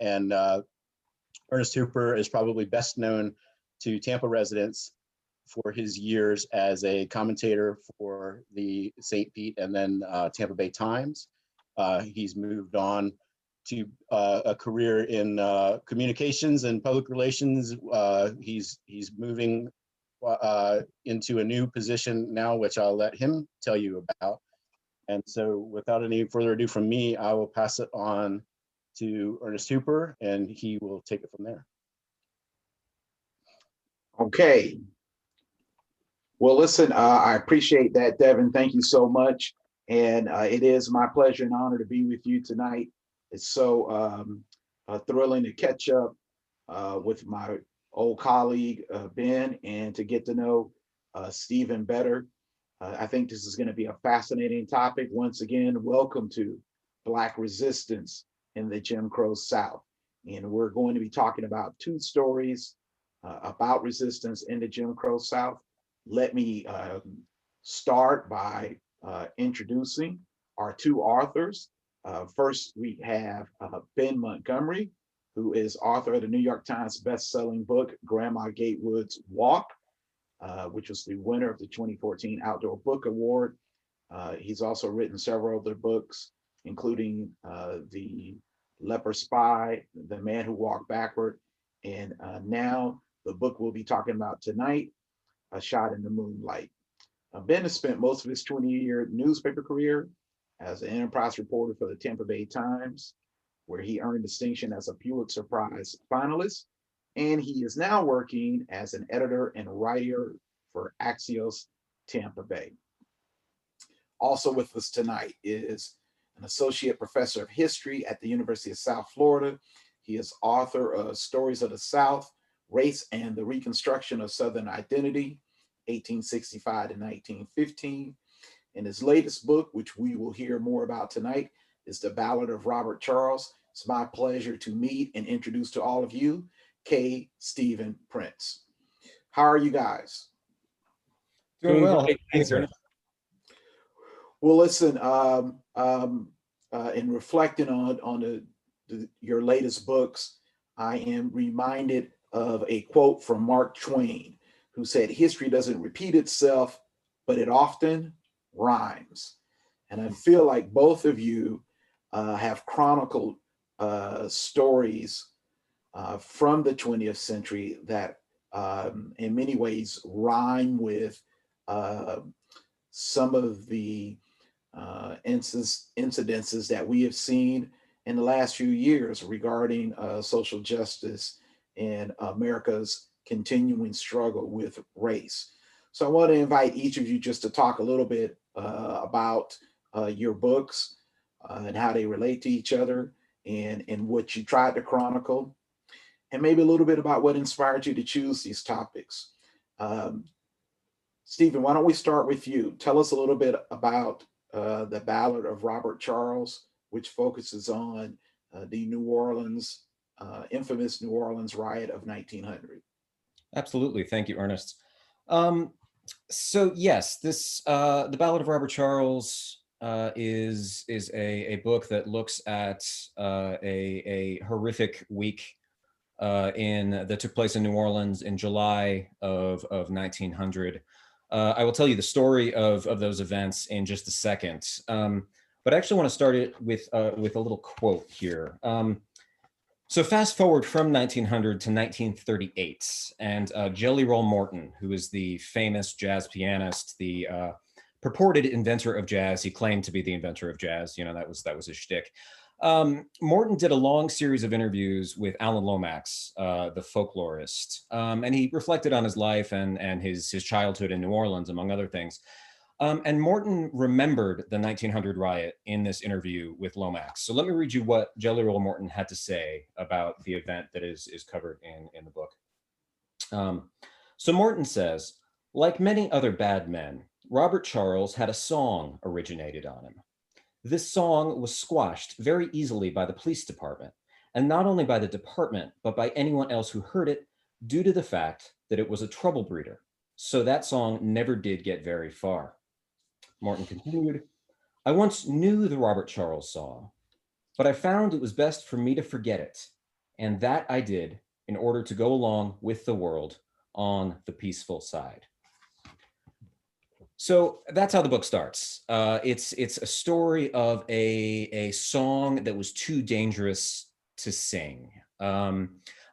And Ernest Hooper is probably best known to Tampa residents for his years as a commentator for the St. Pete and then Tampa Bay Times. He's moved on to a career in communications and public relations. He's moving into a new position now, which I'll let him tell you about. And so without any further ado from me, I will pass it on to Ernest Hooper, and he will take it from there. Okay. Well, listen, I appreciate that, Devin. Thank you so much. And it is my pleasure and honor to be with you tonight. It's so thrilling to catch up with my old colleague, Ben, and to get to know Stephen better. I think this is going to be a fascinating topic. Once again, welcome to Black Resistance in the Jim Crow South. And we're going to be talking about two stories about resistance in the Jim Crow South. Let me start by introducing our two authors. First, we have Ben Montgomery, who is author of the New York Times best-selling book, Grandma Gatewood's Walk, which was the winner of the 2014 Outdoor Book Award. He's also written several other books, including The Leper Spy, The Man Who Walked Backward, and now the book we'll be talking about tonight, A Shot in the Moonlight. Ben has spent most of his 20-year newspaper career as an enterprise reporter for the Tampa Bay Times, where he earned distinction as a Pulitzer Prize finalist. And he is now working as an editor and writer for Axios Tampa Bay. Also with us tonight is an associate professor of history at the University of South Florida. He is author of Stories of the South, Race and the Reconstruction of Southern Identity, 1865 to 1915. And his latest book, which we will hear more about tonight, is The Ballad of Robert Charles. It's my pleasure to meet and introduce to all of you, K. Stephen Prince. How are you guys? Doing well. Thanks, sir. Well, listen, in reflecting on your latest books, I am reminded of a quote from Mark Twain, who said, "History doesn't repeat itself, but it often rhymes." And I feel like both of you have chronicled stories from the 20th century that in many ways rhyme with some of the incidences that we have seen in the last few years regarding social justice and America's continuing struggle with race. So I want to invite each of you just to talk a little bit about your books and how they relate to each other and what you tried to chronicle, and maybe a little bit about what inspired you to choose these topics. Stephen, why don't we start with you? Tell us a little bit about the Ballad of Robert Charles, which focuses on the New Orleans, infamous New Orleans Riot of 1900. Absolutely. Thank you, Ernest. So yes, this The Ballad of Robert Charles is a book that looks at a horrific week that took place in New Orleans in July of 1900. I will tell you the story of those events in just a second, but I actually want to start it with a little quote here. So fast forward from 1900 to 1938, and Jelly Roll Morton, who is the famous jazz pianist, the purported inventor of jazz. He claimed to be the inventor of jazz. You know, that was his shtick. Morton did a long series of interviews with Alan Lomax, the folklorist, and he reflected on his life and his childhood in New Orleans, among other things. And Morton remembered the 1900 riot in this interview with Lomax. So let me read you what Jelly Roll Morton had to say about the event that is covered in the book. So Morton says, like many other bad men, Robert Charles had a song originated on him. This song was squashed very easily by the police department, and not only by the department, but by anyone else who heard it, due to the fact that it was a trouble breeder. So that song never did get very far. Morton continued, I once knew the Robert Charles song, but I found it was best for me to forget it And that I did in order to go along with the world on the peaceful side. So that's how the book starts. It's a story of a song that was too dangerous to sing, a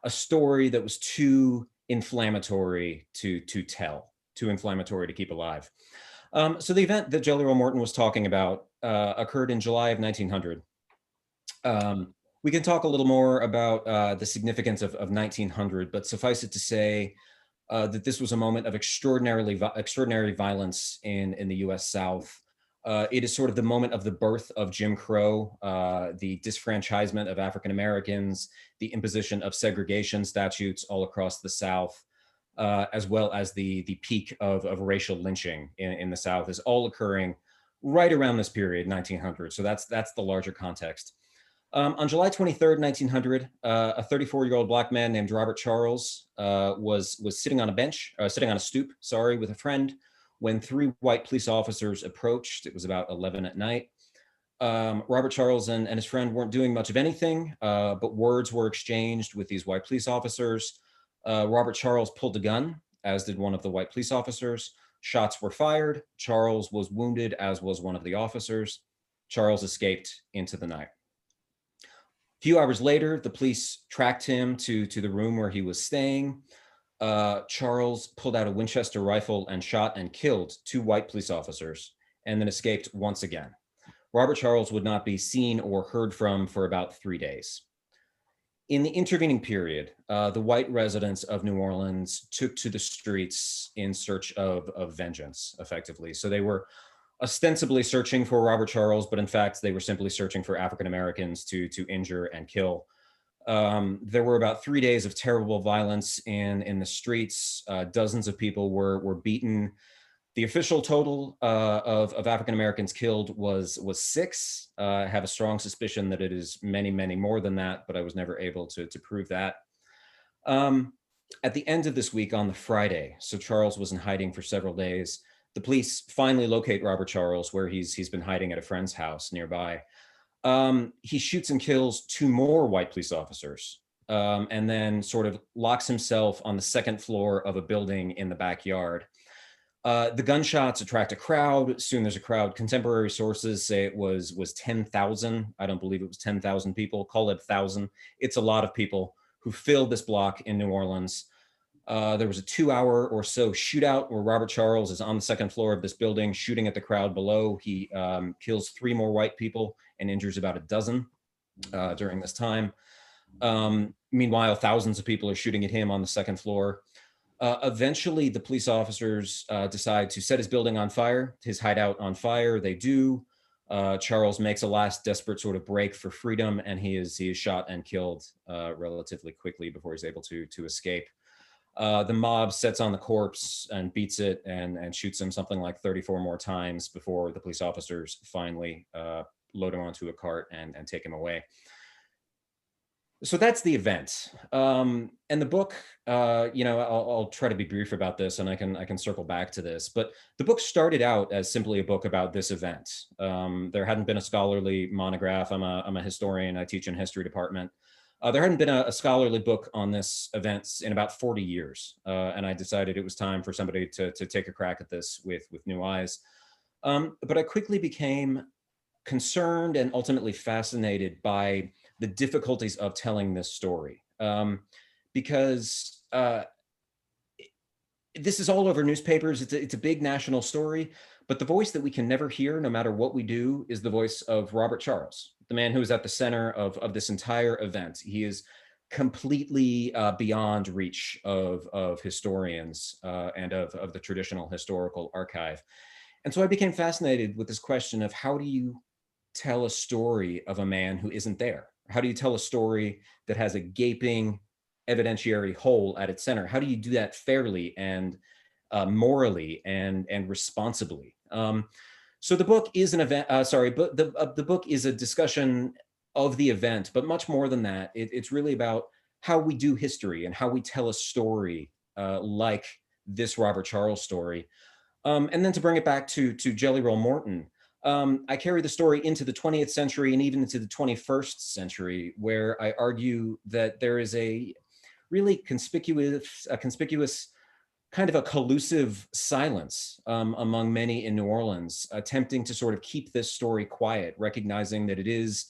story that was too inflammatory to tell, too inflammatory to keep alive. So the event that Jelly Roll Morton was talking about occurred in July of 1900. We can talk a little more about the significance of 1900, but suffice it to say that this was a moment of extraordinary violence in the U.S. South. It is sort of the moment of the birth of Jim Crow, the disfranchisement of African Americans, the imposition of segregation statutes all across the South, as well as the peak of racial lynching in the South is all occurring right around this period, 1900. So that's the larger context. On July 23rd, 1900, a 34-year-old black man named Robert Charles was sitting on a stoop, with a friend when 3 white police officers approached. It was about 11 at night. Robert Charles and his friend weren't doing much of anything, but words were exchanged with these white police officers. Robert Charles pulled a gun, as did one of the white police officers. Shots were fired. Charles was wounded, as was one of the officers. Charles escaped into the night. A few hours later, the police tracked him to the room where he was staying. Charles pulled out a Winchester rifle and shot and killed 2 white police officers, and then escaped once again. Robert Charles would not be seen or heard from for about 3 days. In the intervening period, the white residents of New Orleans took to the streets in search of vengeance, effectively. So they were ostensibly searching for Robert Charles, but in fact, they were simply searching for African Americans to injure and kill. There were about 3 days of terrible violence in the streets. Dozens of people were beaten. The official total of African Americans killed was 6. I have a strong suspicion that it is many, many more than that, but I was never able to prove that. At the end of this week, on the Friday, so Charles was in hiding for several days, the police finally locate Robert Charles, where he's been hiding at a friend's house nearby. He shoots and kills 2 more white police officers, and then sort of locks himself on the 2nd floor of a building in the backyard. The gunshots attract a crowd. Soon there's a crowd. Contemporary sources say it was 10,000. I don't believe it was 10,000 people. Call it 1,000. It's a lot of people who filled this block in New Orleans. There was a 2-hour or so shootout where Robert Charles is on the 2nd floor of this building shooting at the crowd below. He kills 3 more white people and injures about a dozen during this time. Meanwhile, thousands of people are shooting at him on the 2nd floor. Eventually, the police officers decide to set his building on fire, his hideout on fire. They do. Charles makes a last desperate sort of break for freedom, and he is shot and killed relatively quickly before he's able to escape. The mob sets on the corpse and beats it and shoots him something like 34 more times before the police officers finally load him onto a cart and take him away. So that's the event. And the book, I'll try to be brief about this, and I can circle back to this. But the book started out as simply a book about this event. There hadn't been a scholarly monograph. I'm a historian. I teach in history department. There hadn't been a scholarly book on this event in about 40 years, and I decided it was time for somebody to take a crack at this with new eyes. But I quickly became concerned and ultimately fascinated by the difficulties of telling this story, because this is all over newspapers. It's a big national story, but the voice that we can never hear, no matter what we do, is the voice of Robert Charles, the man who is at the center of this entire event. He is completely beyond reach of historians and of the traditional historical archive. And so I became fascinated with this question of, how do you tell a story of a man who isn't there? How do you tell a story that has a gaping evidentiary hole at its center? How do you do that fairly and morally and responsibly? So the book is an event. But the book is a discussion of the event, but much more than that. It's really about how we do history and how we tell a story like this Robert Charles story. And then to bring it back to Jelly Roll Morton, I carry the story into the 20th century and even into the 21st century, where I argue that there is a really conspicuous kind of a collusive silence among many in New Orleans, attempting to sort of keep this story quiet, recognizing that it is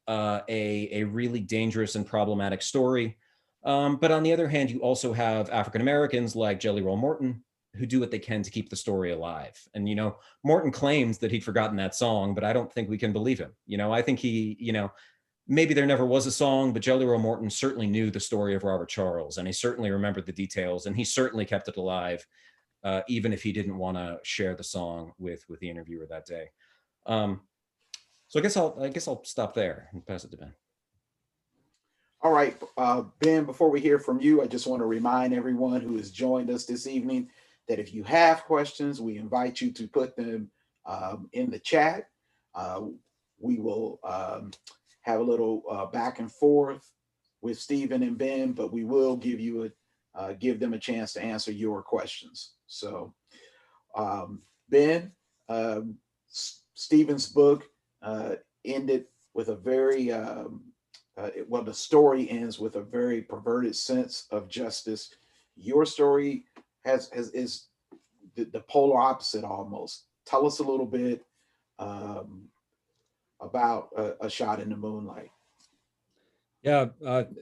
a really dangerous and problematic story. But on the other hand, you also have African Americans like Jelly Roll Morton, who do what they can to keep the story alive. And, you know, Morton claims that he'd forgotten that song, but I don't think we can believe him. You know, I think he, you know, maybe there never was a song, but Jelly Roll Morton certainly knew the story of Robert Charles, and he certainly remembered the details, and he certainly kept it alive, even if he didn't want to share the song with the interviewer that day. So I guess I'll stop there and pass it to Ben. All right, Ben, before we hear from you, I just want to remind everyone who has joined us this evening that if you have questions, we invite you to put them in the chat. We will have a little back and forth with Stephen and Ben, but we will give them a chance to answer your questions. So, Ben, Stephen's book ended with a very well, the story ends with a very perverted sense of justice. Your story is the polar opposite almost. Tell us a little bit about A Shot in the Moonlight. Yeah,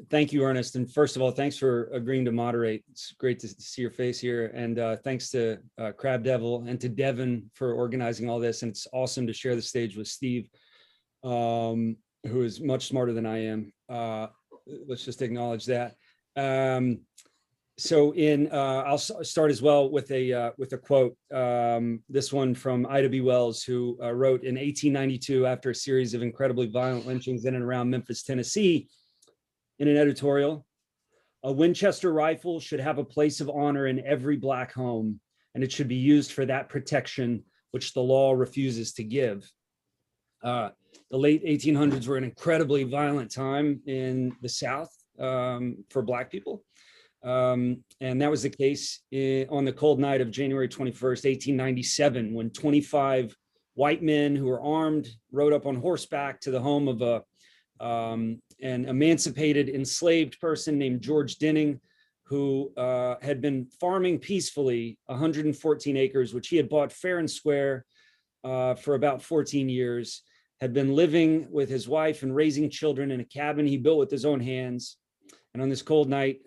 thank you, Ernest. And first of all, thanks for agreeing to moderate. It's great to see your face here. And thanks to Crab Devil and to Devin for organizing all this. And it's awesome to share the stage with Steve, who is much smarter than I am. Let's just acknowledge that. So I'll start as well with a quote. This one from Ida B. Wells, who wrote in 1892, after a series of incredibly violent lynchings in and around Memphis, Tennessee, in an editorial: "A Winchester rifle should have a place of honor in every Black home, and it should be used for that protection which the law refuses to give." The late 1800s were an incredibly violent time in the South for Black people. And that was the case on the cold night of January 21st, 1897, when 25 white men who were armed rode up on horseback to the home of an emancipated enslaved person named George Denning, who had been farming peacefully 114 acres, which he had bought fair and square for about 14 years, had been living with his wife and raising children in a cabin he built with his own hands. And on this cold night,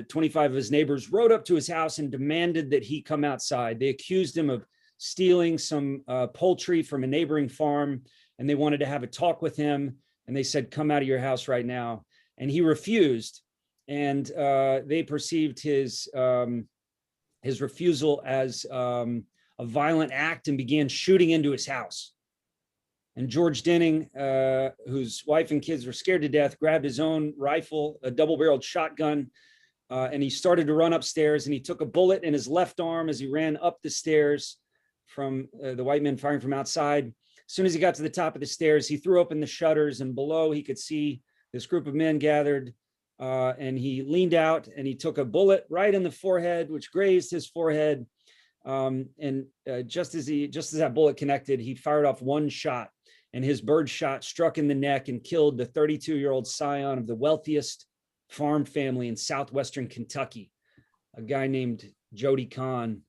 25 of his neighbors rode up to his house and demanded that he come outside. They accused him of stealing some poultry from a neighboring farm, and they wanted to have a talk with him. And they said, "Come out of your house right now." And he refused. And they perceived his refusal as a violent act and began shooting into his house. And George Denning, whose wife and kids were scared to death, grabbed his own rifle, a double-barreled shotgun, and he started to run upstairs, and he took a bullet in his left arm as he ran up the stairs from the white men firing from outside. As soon as he got to the top of the stairs, he threw open the shutters, and below he could see this group of men gathered, and he leaned out and he took a bullet right in the forehead, which grazed his forehead. Just as that bullet connected, he fired off one shot, and his bird shot struck in the neck and killed the 32-year-old scion of the wealthiest farm family in southwestern Kentucky, a guy named Jody Kahn.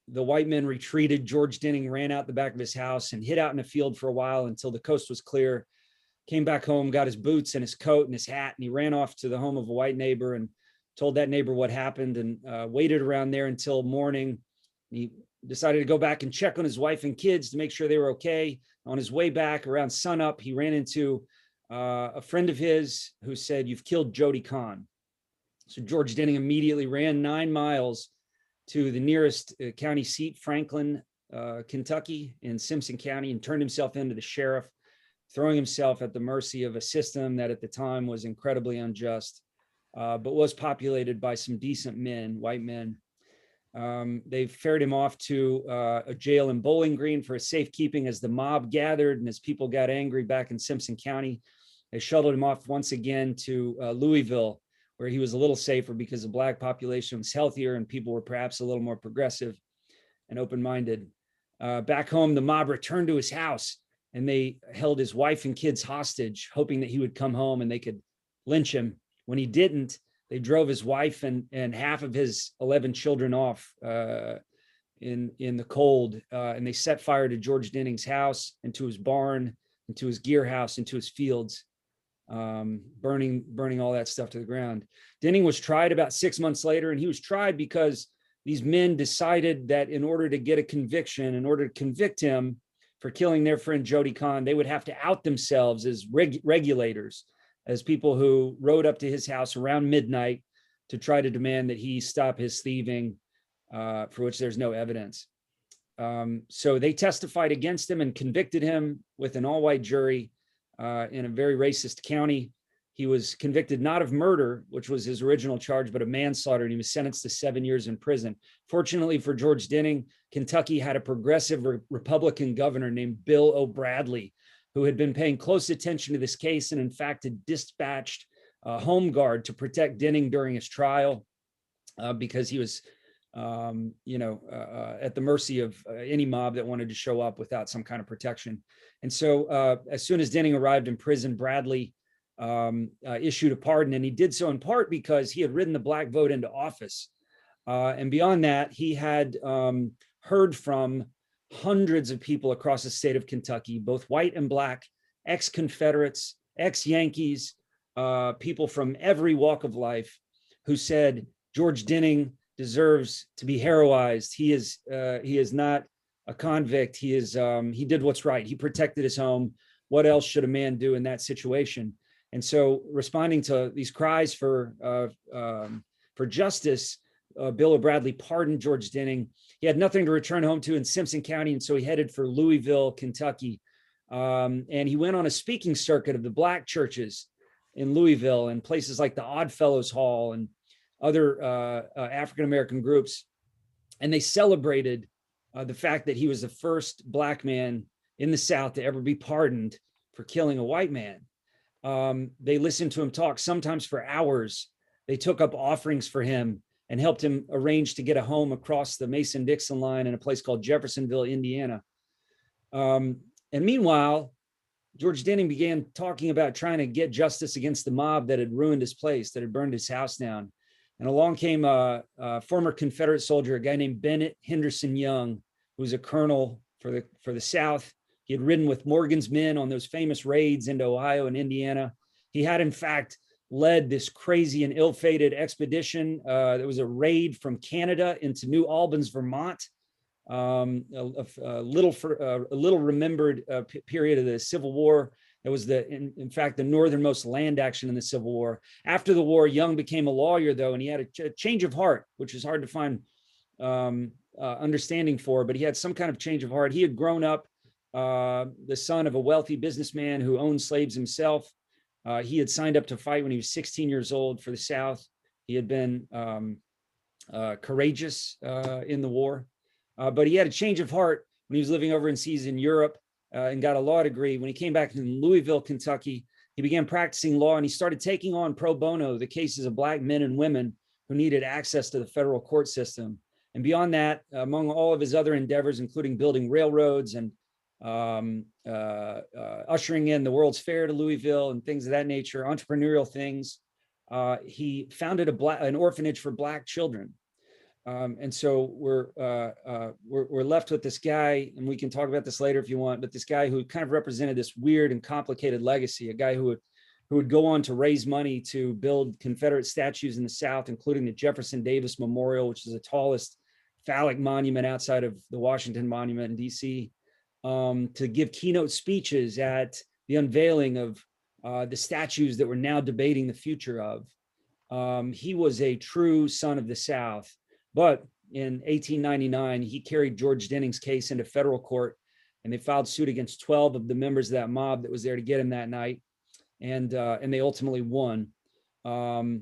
The white men retreated. George Denning ran out the back of his house and hid out in a field for a while until the coast was clear, came back home, got his boots and his coat and his hat, and he ran off to the home of a white neighbor and told that neighbor what happened, and waited around there until morning. He decided to go back and check on his wife and kids to make sure they were okay. On his way back around sunup, he ran into a friend of his who said, "You've killed Jody Kahn." So George Denning immediately ran 9 miles to the nearest county seat, Franklin, Kentucky, in Simpson County, and turned himself into the sheriff, throwing himself at the mercy of a system that at the time was incredibly unjust, but was populated by some decent men, white men. They ferried him off to a jail in Bowling Green for safekeeping as the mob gathered and as people got angry back in Simpson County. They shuttled him off once again to Louisville, where he was a little safer because the Black population was healthier and people were perhaps a little more progressive and open-minded. Back home, the mob returned to his house and they held his wife and kids hostage, hoping that he would come home and they could lynch him. When he didn't, they drove his wife and half of his 11 children off in the cold, and they set fire to George Denning's house and to his barn and to his gear house and to his fields, burning all that stuff to the ground. Denning was tried about 6 months later, and he was tried because these men decided that in order to get a conviction, in order to convict him for killing their friend Jody Kahn, they would have to out themselves as regulators, as people who rode up to his house around midnight to try to demand that he stop his thieving, for which there's no evidence. So they testified against him and convicted him with an all-white jury in a very racist county. He was convicted not of murder, which was his original charge, but of manslaughter, and he was sentenced to 7 years in prison. Fortunately for George Denning, Kentucky had a progressive Republican governor named Bill O'Bradley, who had been paying close attention to this case and in fact had dispatched a home guard to protect Denning during his trial, because he was at the mercy of any mob that wanted to show up without some kind of protection. And so as soon as Denning arrived in prison, Bradley issued a pardon, and he did so in part because he had ridden the black vote into office. And beyond that, he had heard from hundreds of people across the state of Kentucky, both white and black, ex-Confederates, ex-Yankees, people from every walk of life, who said George Denning deserves to be heroized. He is not a convict. He did what's right. He protected his home. What else should a man do in that situation? And so, responding to these cries for justice, Bill O'Bradley pardoned George Denning. He had nothing to return home to in Simpson County, and so he headed for Louisville, Kentucky. And he went on a speaking circuit of the black churches in Louisville and places like the Oddfellows Hall and other African-American groups. And they celebrated the fact that he was the first black man in the South to ever be pardoned for killing a white man. They listened to him talk, sometimes for hours. They took up offerings for him and helped him arrange to get a home across the Mason-Dixon line in a place called Jeffersonville, Indiana. And meanwhile, George Denning began talking about trying to get justice against the mob that had ruined his place, that had burned his house down. And along came a former Confederate soldier, a guy named Bennett Henderson Young, who was a colonel for the South. He had ridden with Morgan's men on those famous raids into Ohio and Indiana. He had, in fact, led this crazy and ill-fated expedition. There was a raid from Canada into New Albans, Vermont, a little remembered period of the Civil War. It was in fact, the northernmost land action in the Civil War. After the war, Young became a lawyer, though, and he had a change of heart, which is hard to find understanding for, but he had some kind of change of heart. He had grown up the son of a wealthy businessman who owned slaves himself. He had signed up to fight when he was 16 years old for the South. He had been courageous in the war, but he had a change of heart when he was living overseas in Europe and got a law degree. When he came back to Louisville, Kentucky, he began practicing law, and he started taking on pro bono the cases of black men and women who needed access to the federal court system. And beyond that, among all of his other endeavors, including building railroads and ushering in the World's Fair to Louisville and things of that nature, entrepreneurial things, he founded an orphanage for black children. And so we're left with this guy, and we can talk about this later if you want, but this guy who kind of represented this weird and complicated legacy, a guy who would go on to raise money to build Confederate statues in the South, including the Jefferson Davis Memorial, which is the tallest phallic monument outside of the Washington Monument in DC, to give keynote speeches at the unveiling of the statues that we're now debating the future of. He was a true son of the South. But in 1899, he carried George Denning's case into federal court, and they filed suit against 12 of the members of that mob that was there to get him that night. And they ultimately won to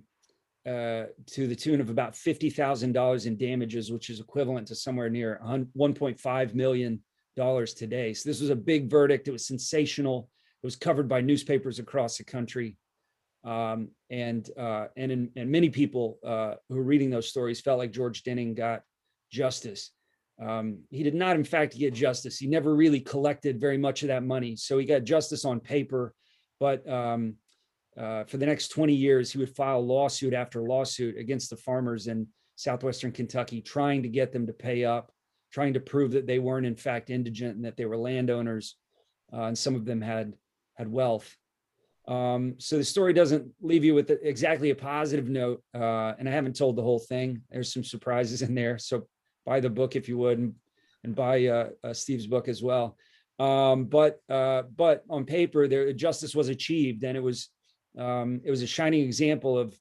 the tune of about $50,000 in damages, which is equivalent to somewhere near $1.5 million today. So this was a big verdict. It was sensational. It was covered by newspapers across the country. And many people who were reading those stories felt like George Denning got justice. he did not, in fact, get justice. He never really collected very much of that money. So he got justice on paper, but for the next 20 years, he would file lawsuit after lawsuit against the farmers in southwestern Kentucky, trying to get them to pay up, trying to prove that they weren't in fact indigent and that they were landowners, and some of them had wealth. So the story doesn't leave you with exactly a positive note, and I haven't told the whole thing. There's some surprises in there, so buy the book if you would, and buy Steve's book as well. But on paper, justice was achieved, and it was a shining example of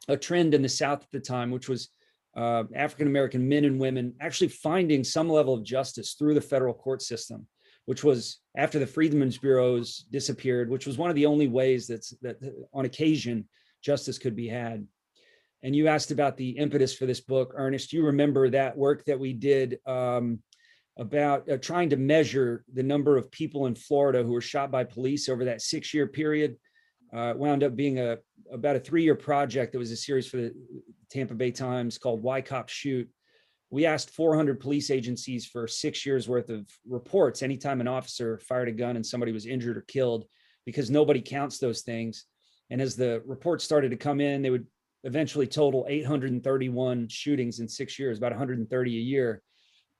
a trend in the South at the time, which was African-American men and women actually finding some level of justice through the federal court system, which was after the Freedmen's Bureaus disappeared, which was one of the only ways that on occasion justice could be had. And you asked about the impetus for this book, Ernest. You remember that work that we did about trying to measure the number of people in Florida who were shot by police over that 6-year period. It wound up being about a 3-year project that was a series for the Tampa Bay Times called Why Cops Shoot. We asked 400 police agencies for 6 years worth of reports anytime an officer fired a gun and somebody was injured or killed, because nobody counts those things. And as the reports started to come in, they would eventually total 831 shootings in 6 years, about 130 a year.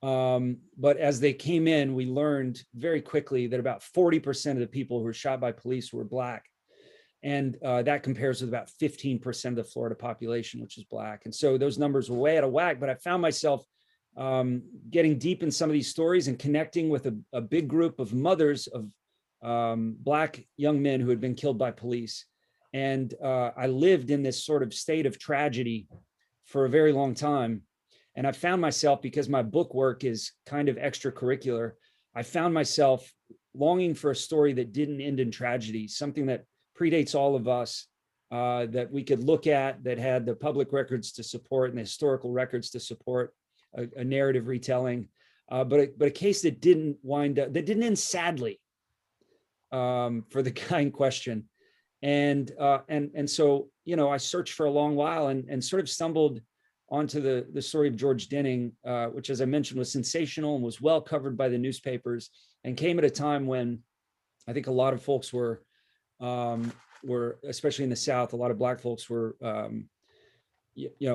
But as they came in, we learned very quickly that about 40% of the people who were shot by police were Black. And that compares with about 15% of the Florida population, which is Black. And so those numbers were way out of whack, but I found myself getting deep in some of these stories and connecting with a big group of mothers of Black young men who had been killed by police. And I lived in this sort of state of tragedy for a very long time. And I found myself, because my book work is kind of extracurricular, I found myself longing for a story that didn't end in tragedy, something that predates all of us, that we could look at, that had the public records to support and the historical records to support a narrative retelling, but a case that didn't end sadly for the guy in question. And so, I searched for a long while and sort of stumbled onto the story of George Denning, which, as I mentioned, was sensational and was well covered by the newspapers, and came at a time when I think a lot of folks were, especially in the South, a lot of Black folks were, in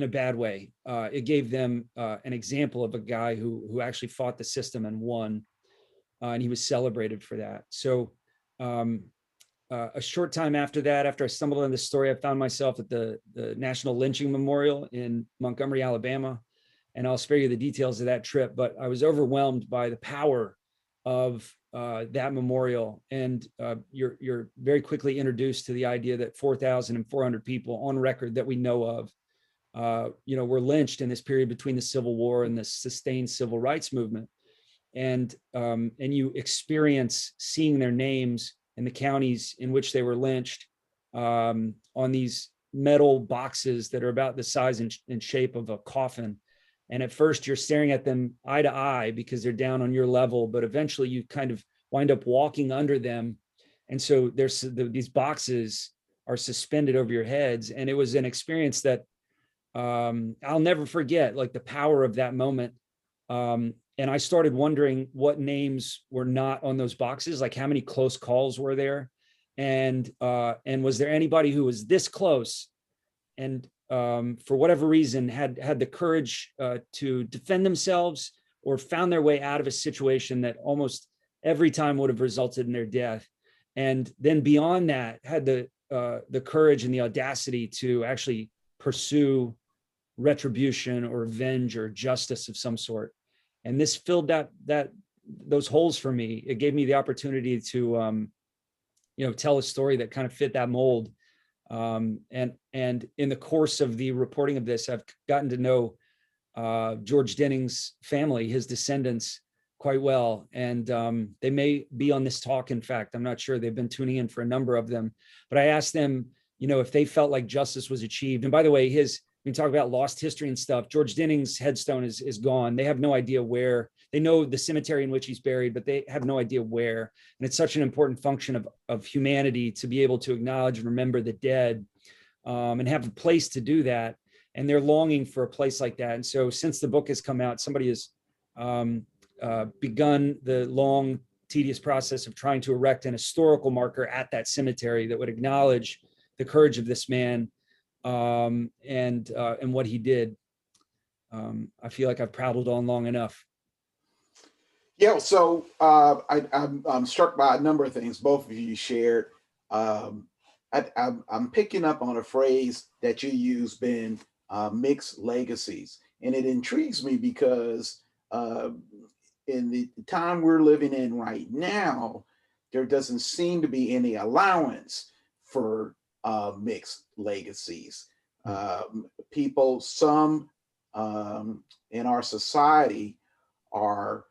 a bad way. It gave them an example of a guy who actually fought the system and won, and he was celebrated for that. So a short time after that, after I stumbled on this story, I found myself at the National Lynching Memorial in Montgomery, Alabama. And I'll spare you the details of that trip, but I was overwhelmed by the power of that memorial. And you're very quickly introduced to the idea that 4,400 people on record that we know of, were lynched in this period between the Civil War and the sustained civil rights movement. And you experience seeing their names in the counties in which they were lynched on these metal boxes that are about the size and shape of a coffin. And at first you're staring at them eye to eye because they're down on your level, but eventually you kind of wind up walking under them. And so these boxes are suspended over your heads. And it was an experience that I'll never forget, like the power of that moment. And I started wondering what names were not on those boxes, like how many close calls were there? And was there anybody who was this close and for whatever reason had the courage to defend themselves or found their way out of a situation that almost every time would have resulted in their death? And then beyond that, had the courage and the audacity to actually pursue retribution or revenge or justice of some sort. And this filled those holes for me. It gave me the opportunity to, tell a story that kind of fit that mold. And in the course of the reporting of this, I've gotten to know George Denning's family, his descendants, quite well. And they may be on this talk. In fact, I'm not sure. They've been tuning in for a number of them. But I asked them, if they felt like justice was achieved. And by the way, we talk about lost history and stuff. George Denning's headstone is gone. They have no idea where. They know the cemetery in which he's buried, but they have no idea where. And it's such an important function of humanity to be able to acknowledge and remember the dead, and have a place to do that. and they're longing for a place like that. And so since the book has come out, somebody has begun the long, tedious process of trying to erect an historical marker at that cemetery that would acknowledge the courage of this man and what he did. I feel like I've prattled on long enough. Yeah, so I'm struck by a number of things both of you shared. I'm picking up on a phrase that you use, Ben, mixed legacies. And it intrigues me because in the time we're living in right now, there doesn't seem to be any allowance for mixed legacies. People, some in our society are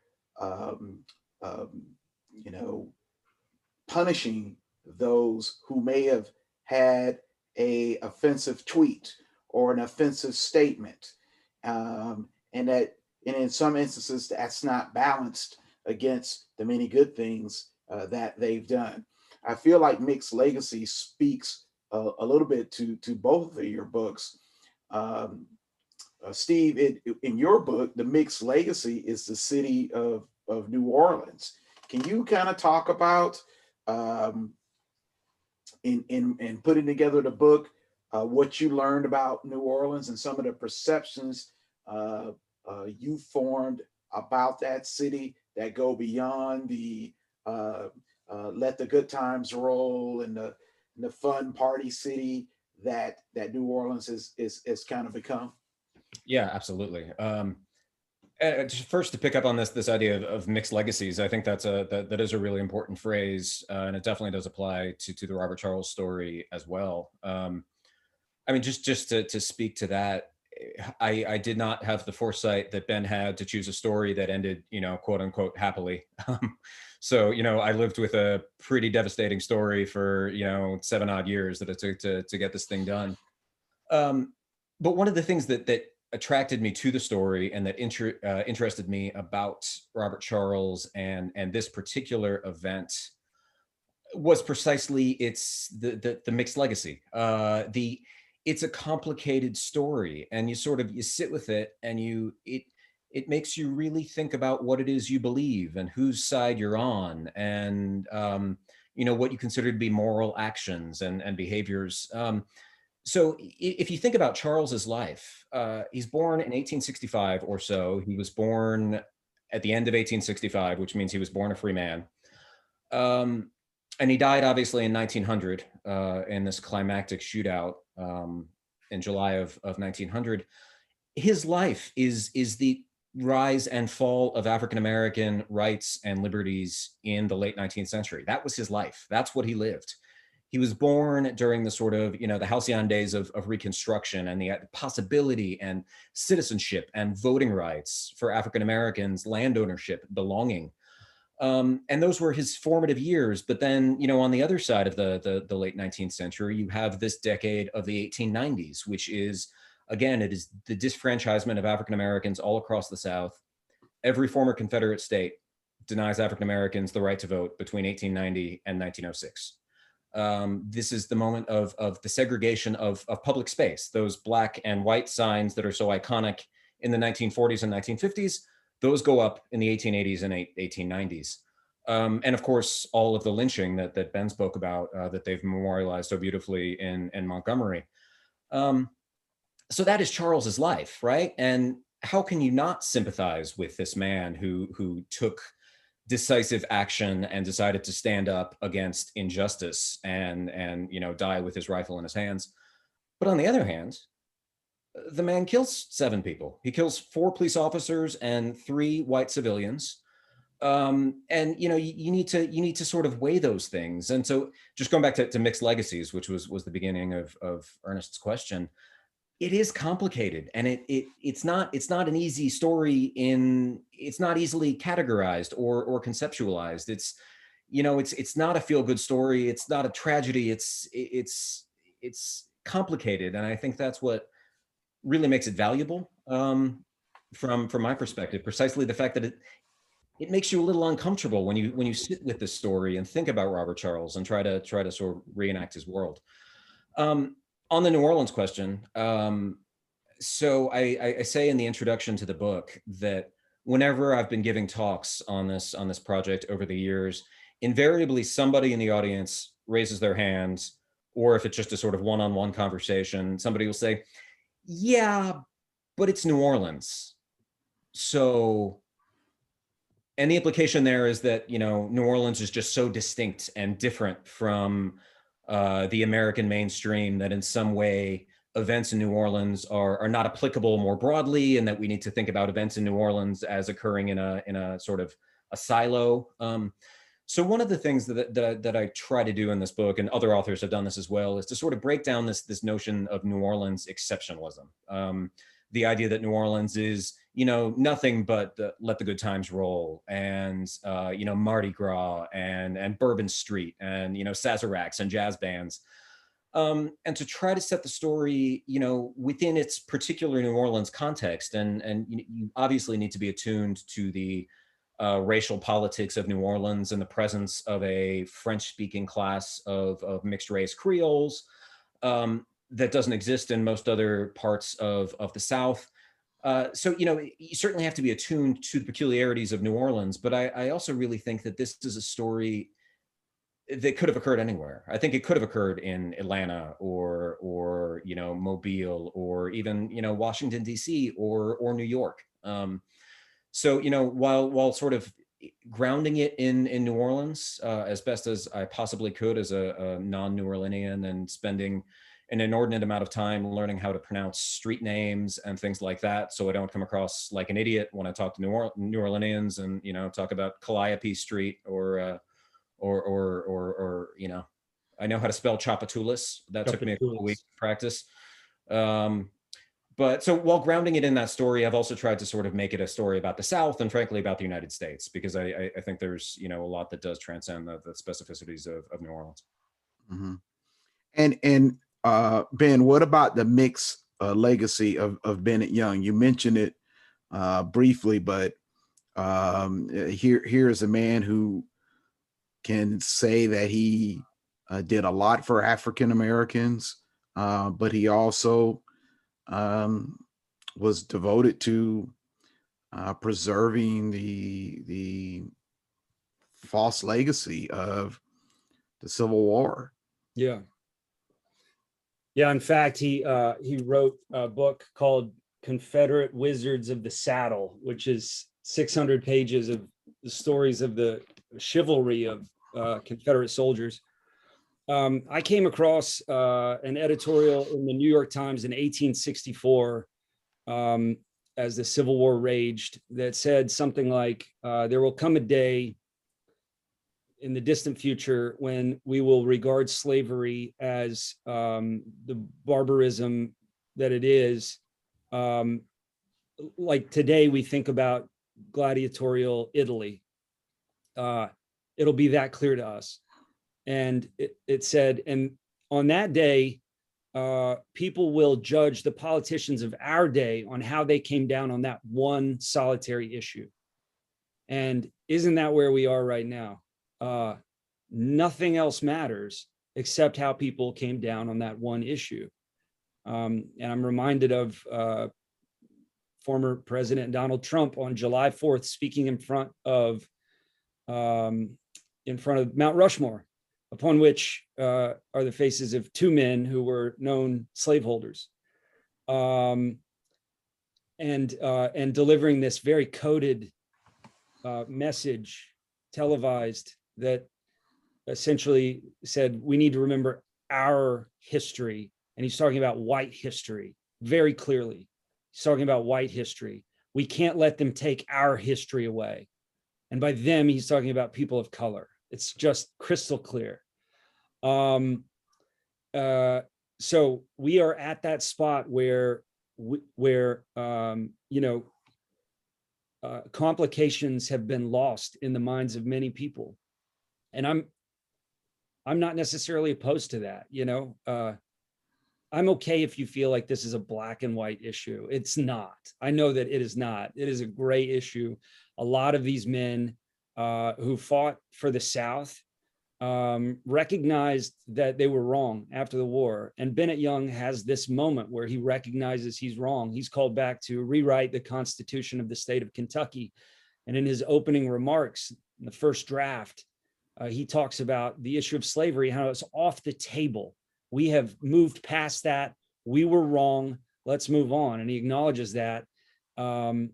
punishing those who may have had a offensive tweet or an offensive statement, and in some instances that's not balanced against the many good things that they've done. I feel like mixed legacy speaks a little bit to both of your books. Steve, in your book, the mixed legacy is the city of New Orleans. Can you kind of talk about in putting together the book, what you learned about New Orleans and some of the perceptions you formed about that city that go beyond the let the good times roll and the fun party city that New Orleans is kind of become? Yeah, absolutely. First, to pick up on this idea of mixed legacies, I think that is a really important phrase, and it definitely does apply to the Robert Charles story as well. I mean, just to speak to that, I did not have the foresight that Ben had to choose a story that ended, quote unquote, happily. So, I lived with a pretty devastating story for 7 odd years that it took to get this thing done. But one of the things that attracted me to the story and that interested me about Robert Charles and this particular event was precisely the mixed legacy. It's a complicated story, and you sit with it, and it makes you really think about what it is you believe and whose side you're on, and what you consider to be moral actions and behaviors. So if you think about Charles's life, he's born in 1865 or so. He was born at the end of 1865, which means he was born a free man. And he died obviously in 1900 in this climactic shootout in July of 1900. His life is the rise and fall of African-American rights and liberties in the late 19th century. That was his life. That's what he lived. He was born during the sort of, the halcyon days of Reconstruction and the possibility and citizenship and voting rights for African-Americans, land ownership, belonging. And those were his formative years. But then, on the other side of the late 19th century, you have this decade of the 1890s, which is, again, it is the disfranchisement of African-Americans all across the South. Every former Confederate state denies African-Americans the right to vote between 1890 and 1906. This is the moment of the segregation of public space. Those black and white signs that are so iconic in the 1940s and 1950s, those go up in the 1880s and 1890s. And of course, all of the lynching that Ben spoke about, that they've memorialized so beautifully in Montgomery. So that is Charles's life, right? And how can you not sympathize with this man who took decisive action and decided to stand up against injustice and die with his rifle in his hands? But on the other hand, the man kills 7 people. He kills 4 police officers and 3 white civilians. And you need to sort of weigh those things. And so, just going back to mixed legacies, which was the beginning of Ernest's question, it is complicated, and it's not an easy story. It's not easily categorized or conceptualized. It's not a feel-good story. It's not a tragedy. It's complicated, and I think that's what really makes it valuable from my perspective. Precisely the fact that it makes you a little uncomfortable when you sit with this story and think about Robert Charles and try to sort of reenact his world. On the New Orleans question, So I say in the introduction to the book that whenever I've been giving talks on this project over the years, invariably somebody in the audience raises their hands, or if it's just a sort of one-on-one conversation, somebody will say, "Yeah, but it's New Orleans." So, and the implication there is that, you know, New Orleans is just so distinct and different from the American mainstream that in some way events in New Orleans are not applicable more broadly, and that we need to think about events in New Orleans as occurring in a sort of a silo. So one of the things that I try to do in this book, and other authors have done this as well, is to sort of break down this notion of New Orleans exceptionalism. The idea that New Orleans is, you know, nothing but let the good times roll, and you know, Mardi Gras and Bourbon Street, and, you know, Sazeracs and jazz bands. And to try to set the story, you know, within its particular New Orleans context, and you obviously need to be attuned to the racial politics of New Orleans and the presence of a French-speaking class of mixed-race Creoles that doesn't exist in most other parts of the South. So, you know, you certainly have to be attuned to the peculiarities of New Orleans, but I also really think that this is a story that could have occurred anywhere. I think it could have occurred in Atlanta or you know, Mobile, or even, you know, Washington, D.C. or New York. So, you know, while sort of grounding it in New Orleans as best as I possibly could as a non-New Orleanian, and spending an inordinate amount of time learning how to pronounce street names and things like that, so I don't come across like an idiot when I talk to New Orleanians and, you know, talk about Calliope Street or you know, I know how to spell Tchoupitoulas. That took me a couple weeks to practice. But so while grounding it in that story, I've also tried to sort of make it a story about the South, and frankly about the United States, because I think there's, you know, a lot that does transcend the specificities of New Orleans. Mhm. And Ben, what about the mixed legacy of Bennett Young? You mentioned it briefly, but here is a man who can say that he did a lot for African Americans, but he also was devoted to preserving the false legacy of the Civil War. Yeah. Yeah. In fact, he wrote a book called Confederate Wizards of the Saddle, which is 600 pages of the stories of the chivalry of Confederate soldiers. I came across an editorial in the New York Times in 1864 as the Civil War raged that said something like, there will come a day in the distant future when we will regard slavery as the barbarism that it is. Like today we think about gladiatorial Italy. It'll be that clear to us. And it said, and on that day, people will judge the politicians of our day on how they came down on that one solitary issue. And isn't that where we are right now? Nothing else matters except how people came down on that one issue. And I'm reminded of former President Donald Trump on July 4th speaking in front of Mount Rushmore, upon which are the faces of two men who were known slaveholders, and delivering this very coded message, televised, that essentially said, we need to remember our history. And he's talking about white history very clearly. He's talking about white history. We can't let them take our history away. And by them, he's talking about people of color. It's just crystal clear. So we are at that spot where complications have been lost in the minds of many people. And I'm not necessarily opposed to that. I'm okay if you feel like this is a black and white issue. It's not. I know that it is not. It is a gray issue. A lot of these men who fought for the South recognized that they were wrong after the war. And Bennett Young has this moment where he recognizes he's wrong. He's called back to rewrite the Constitution of the state of Kentucky. And in his opening remarks, in the first draft, he talks about the issue of slavery, how it's off the table. We have moved past that. We were wrong. Let's move on. And he acknowledges that. So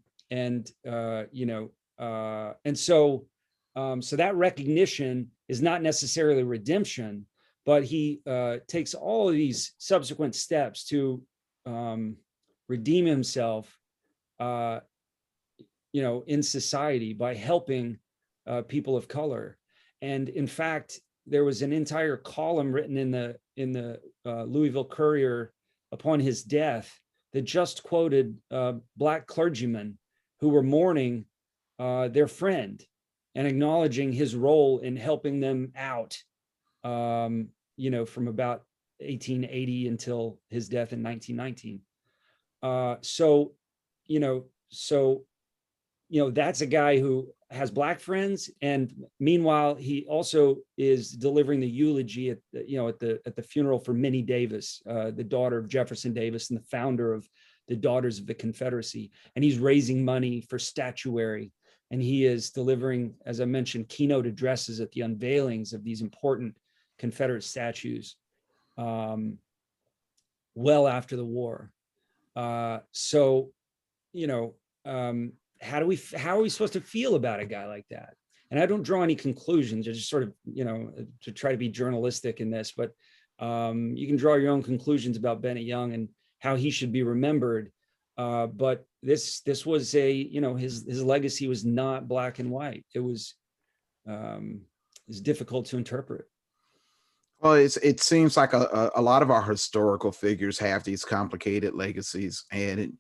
that recognition is not necessarily redemption, but he takes all of these subsequent steps to redeem himself, in society by helping people of color. And in fact, there was an entire column written in the Louisville Courier upon his death that just quoted Black clergymen who were mourning their friend and acknowledging his role in helping them out, from about 1880 until his death in 1919. That's a guy who has Black friends, and meanwhile he also is delivering the eulogy at the funeral for Minnie Davis, the daughter of Jefferson Davis and the founder of the Daughters of the Confederacy, and he's raising money for statuary, and he is delivering, as I mentioned, keynote addresses at the unveilings of these important Confederate statues, well after the war. How are we supposed to feel about a guy like that? And I don't draw any conclusions. I just sort of, to try to be journalistic in this, but you can draw your own conclusions about Bennett Young and how he should be remembered. But this was his legacy was not black and white. It was difficult to interpret. Well, it seems like a lot of our historical figures have these complicated legacies, and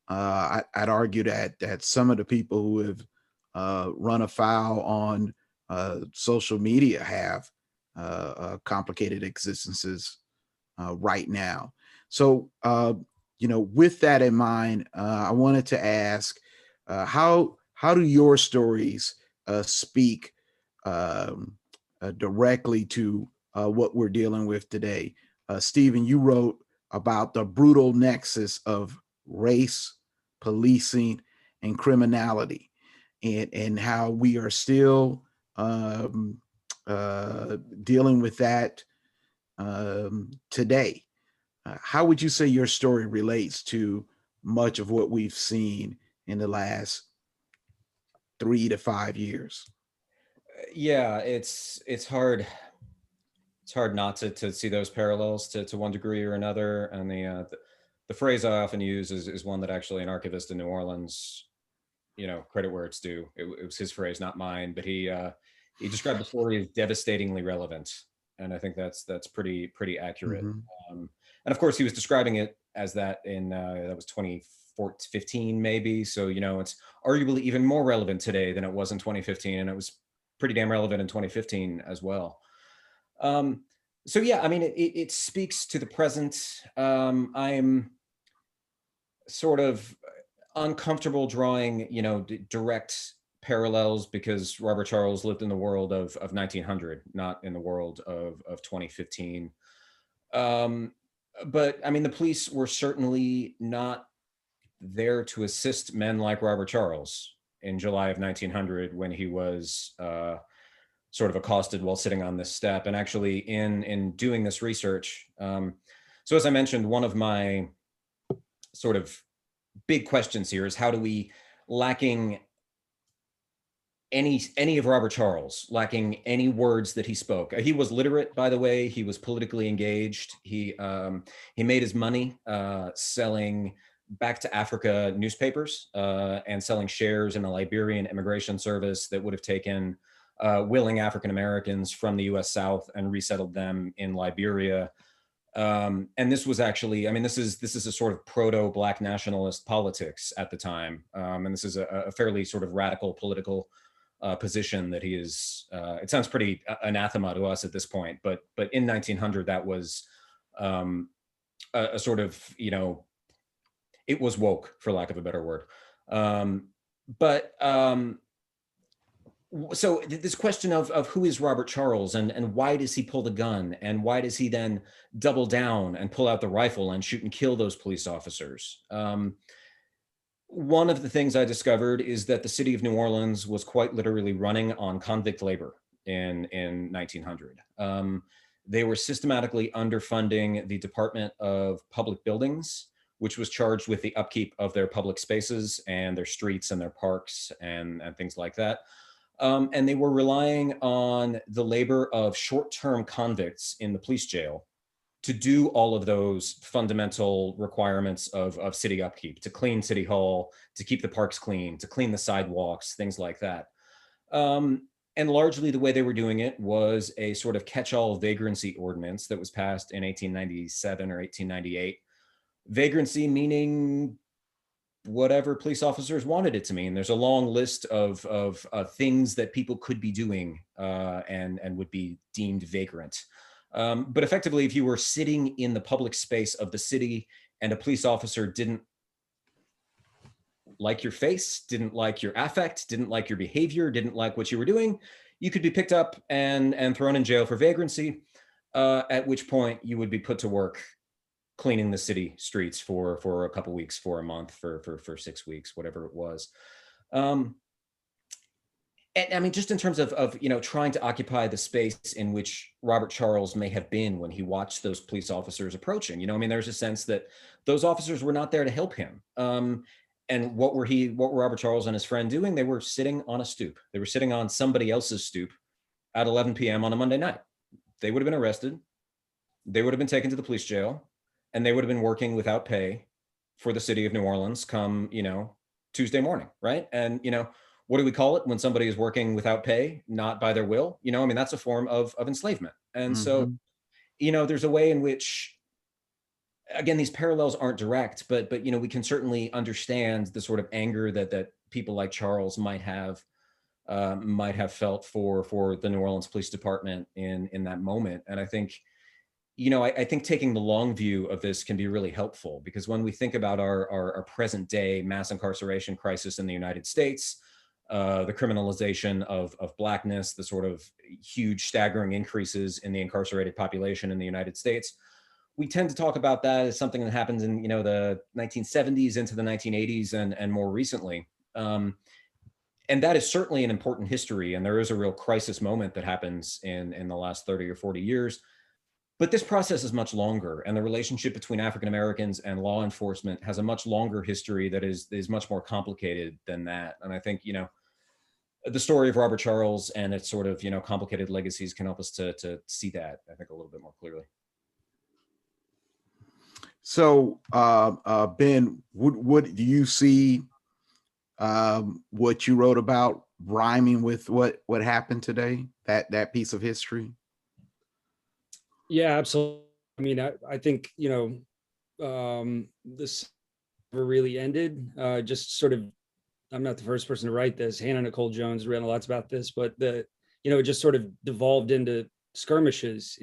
I'd argue that some of the people who have run afoul on social media have complicated existences right now. So, with that in mind, I wanted to ask, how do your stories speak directly to what we're dealing with today? Stephen, you wrote about the brutal nexus of race, policing, and criminality, and how we are still dealing with that today. How would you say your story relates to much of what we've seen in the last 3 to 5 years? Yeah, it's hard. It's hard not to see those parallels to one degree or another. And the phrase I often use is one that actually an archivist in New Orleans, credit where it's due. It was his phrase, not mine, but he described the story as devastatingly relevant. And I think that's pretty accurate. Mm-hmm. And of course he was describing it as that in, that was 2015 maybe. So, it's arguably even more relevant today than it was in 2015. And it was pretty damn relevant in 2015 as well. So yeah, I mean, it speaks to the present. I'm sort of uncomfortable drawing, direct parallels because Robert Charles lived in the world of 1900, not in the world of 2015. But I mean, the police were certainly not there to assist men like Robert Charles in July of 1900 when he was sort of accosted while sitting on this step. And actually in doing this research, so as I mentioned, one of my sort of big questions here is how do we, lacking any of Robert Charles, lacking any words that he spoke. He was literate, by the way. He was politically engaged. He made his money selling back to Africa newspapers and selling shares in a Liberian immigration service that would have taken willing African Americans from the U.S. South and resettled them in Liberia. And this was actually, I mean, this is a sort of proto-Black nationalist politics at the time. And this is a fairly sort of radical political position that he is, it sounds pretty anathema to us at this point, but in 1900, that was a sort of, it was woke, for lack of a better word. So this question of who is Robert Charles, and why does he pull the gun, and why does he then double down and pull out the rifle and shoot and kill those police officers? One of the things I discovered is that the city of New Orleans was quite literally running on convict labor in 1900. They were systematically underfunding the Department of Public Buildings, which was charged with the upkeep of their public spaces and their streets and their parks and things like that. And they were relying on the labor of short-term convicts in the police jail to do all of those fundamental requirements of city upkeep, to clean City Hall, to keep the parks clean, to clean the sidewalks, things like that. And largely the way they were doing it was a sort of catch-all vagrancy ordinance that was passed in 1897 or 1898. Vagrancy meaning whatever police officers wanted it to mean. There's a long list of things that people could be doing and would be deemed vagrant. But effectively, if you were sitting in the public space of the city and a police officer didn't like your face, didn't like your affect, didn't like your behavior, didn't like what you were doing, you could be picked up and thrown in jail for vagrancy, at which point you would be put to work cleaning the city streets for a couple weeks, for a month, for 6 weeks, whatever it was. And I mean, just in terms of trying to occupy the space in which Robert Charles may have been when he watched those police officers approaching, I mean, there's a sense that those officers were not there to help him. And what were Robert Charles and his friend doing? They were sitting on a stoop. They were sitting on somebody else's stoop at 11 p.m. on a Monday night. They would have been arrested. They would have been taken to the police jail, and they would have been working without pay for the city of New Orleans come, Tuesday morning, right? And, what do we call it when somebody is working without pay, not by their will? I mean, that's a form of enslavement. And so, there's a way in which, again, these parallels aren't direct, but we can certainly understand the sort of anger that people like Charles might have felt for the New Orleans Police Department in that moment. And I think, I think taking the long view of this can be really helpful, because when we think about our present day mass incarceration crisis in the United States, the criminalization of Blackness, the sort of huge staggering increases in the incarcerated population in the United States, we tend to talk about that as something that happens in the 1970s into the 1980s and more recently. And that is certainly an important history, and there is a real crisis moment that happens in the last 30 or 40 years. But this process is much longer, and the relationship between African Americans and law enforcement has a much longer history that is much more complicated than that. And I think, the story of Robert Charles and its sort of, complicated legacies can help us to see that, I think, a little bit more clearly. So, Ben, what do you see what you wrote about rhyming with what happened today, that piece of history? Yeah, absolutely. I mean, I think, this never really ended. Just sort of, I'm not the first person to write this. Hannah Nicole Jones written lots about this, but it just sort of devolved into skirmishes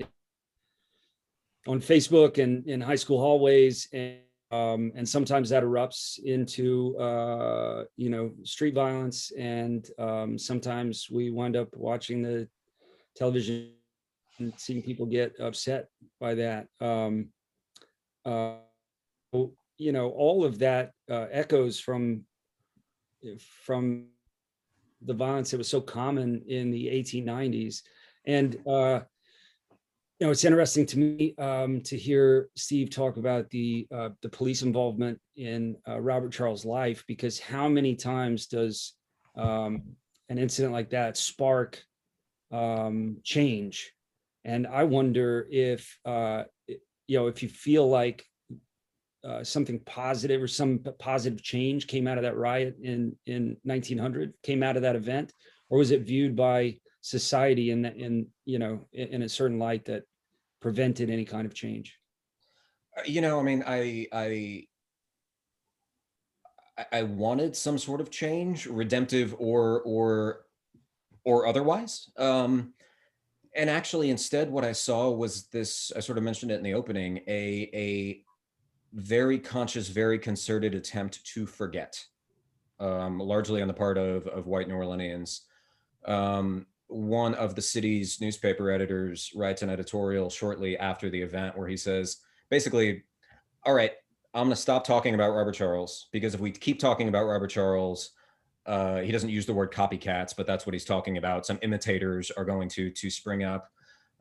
on Facebook and in high school hallways, and sometimes that erupts into street violence, and sometimes we wind up watching the television and seeing people get upset by that. All of that echoes from the violence that was so common in the 1890s. And it's interesting to me to hear Steve talk about the police involvement in Robert Charles' life, because how many times does an incident like that spark change? And I wonder if if you feel like something positive or some positive change came out of that riot in 1900, came out of that event, or was it viewed by society in a certain light that prevented any kind of change? I mean, I wanted some sort of change, redemptive or otherwise. And actually, instead, what I saw was this, I sort of mentioned it in the opening, a very conscious, very concerted attempt to forget, largely on the part of white New Orleanians, one of the city's newspaper editors writes an editorial shortly after the event where he says, basically, all right, I'm going to stop talking about Robert Charles, because if we keep talking about Robert Charles, he doesn't use the word copycats, but that's what he's talking about. Some imitators are going to spring up.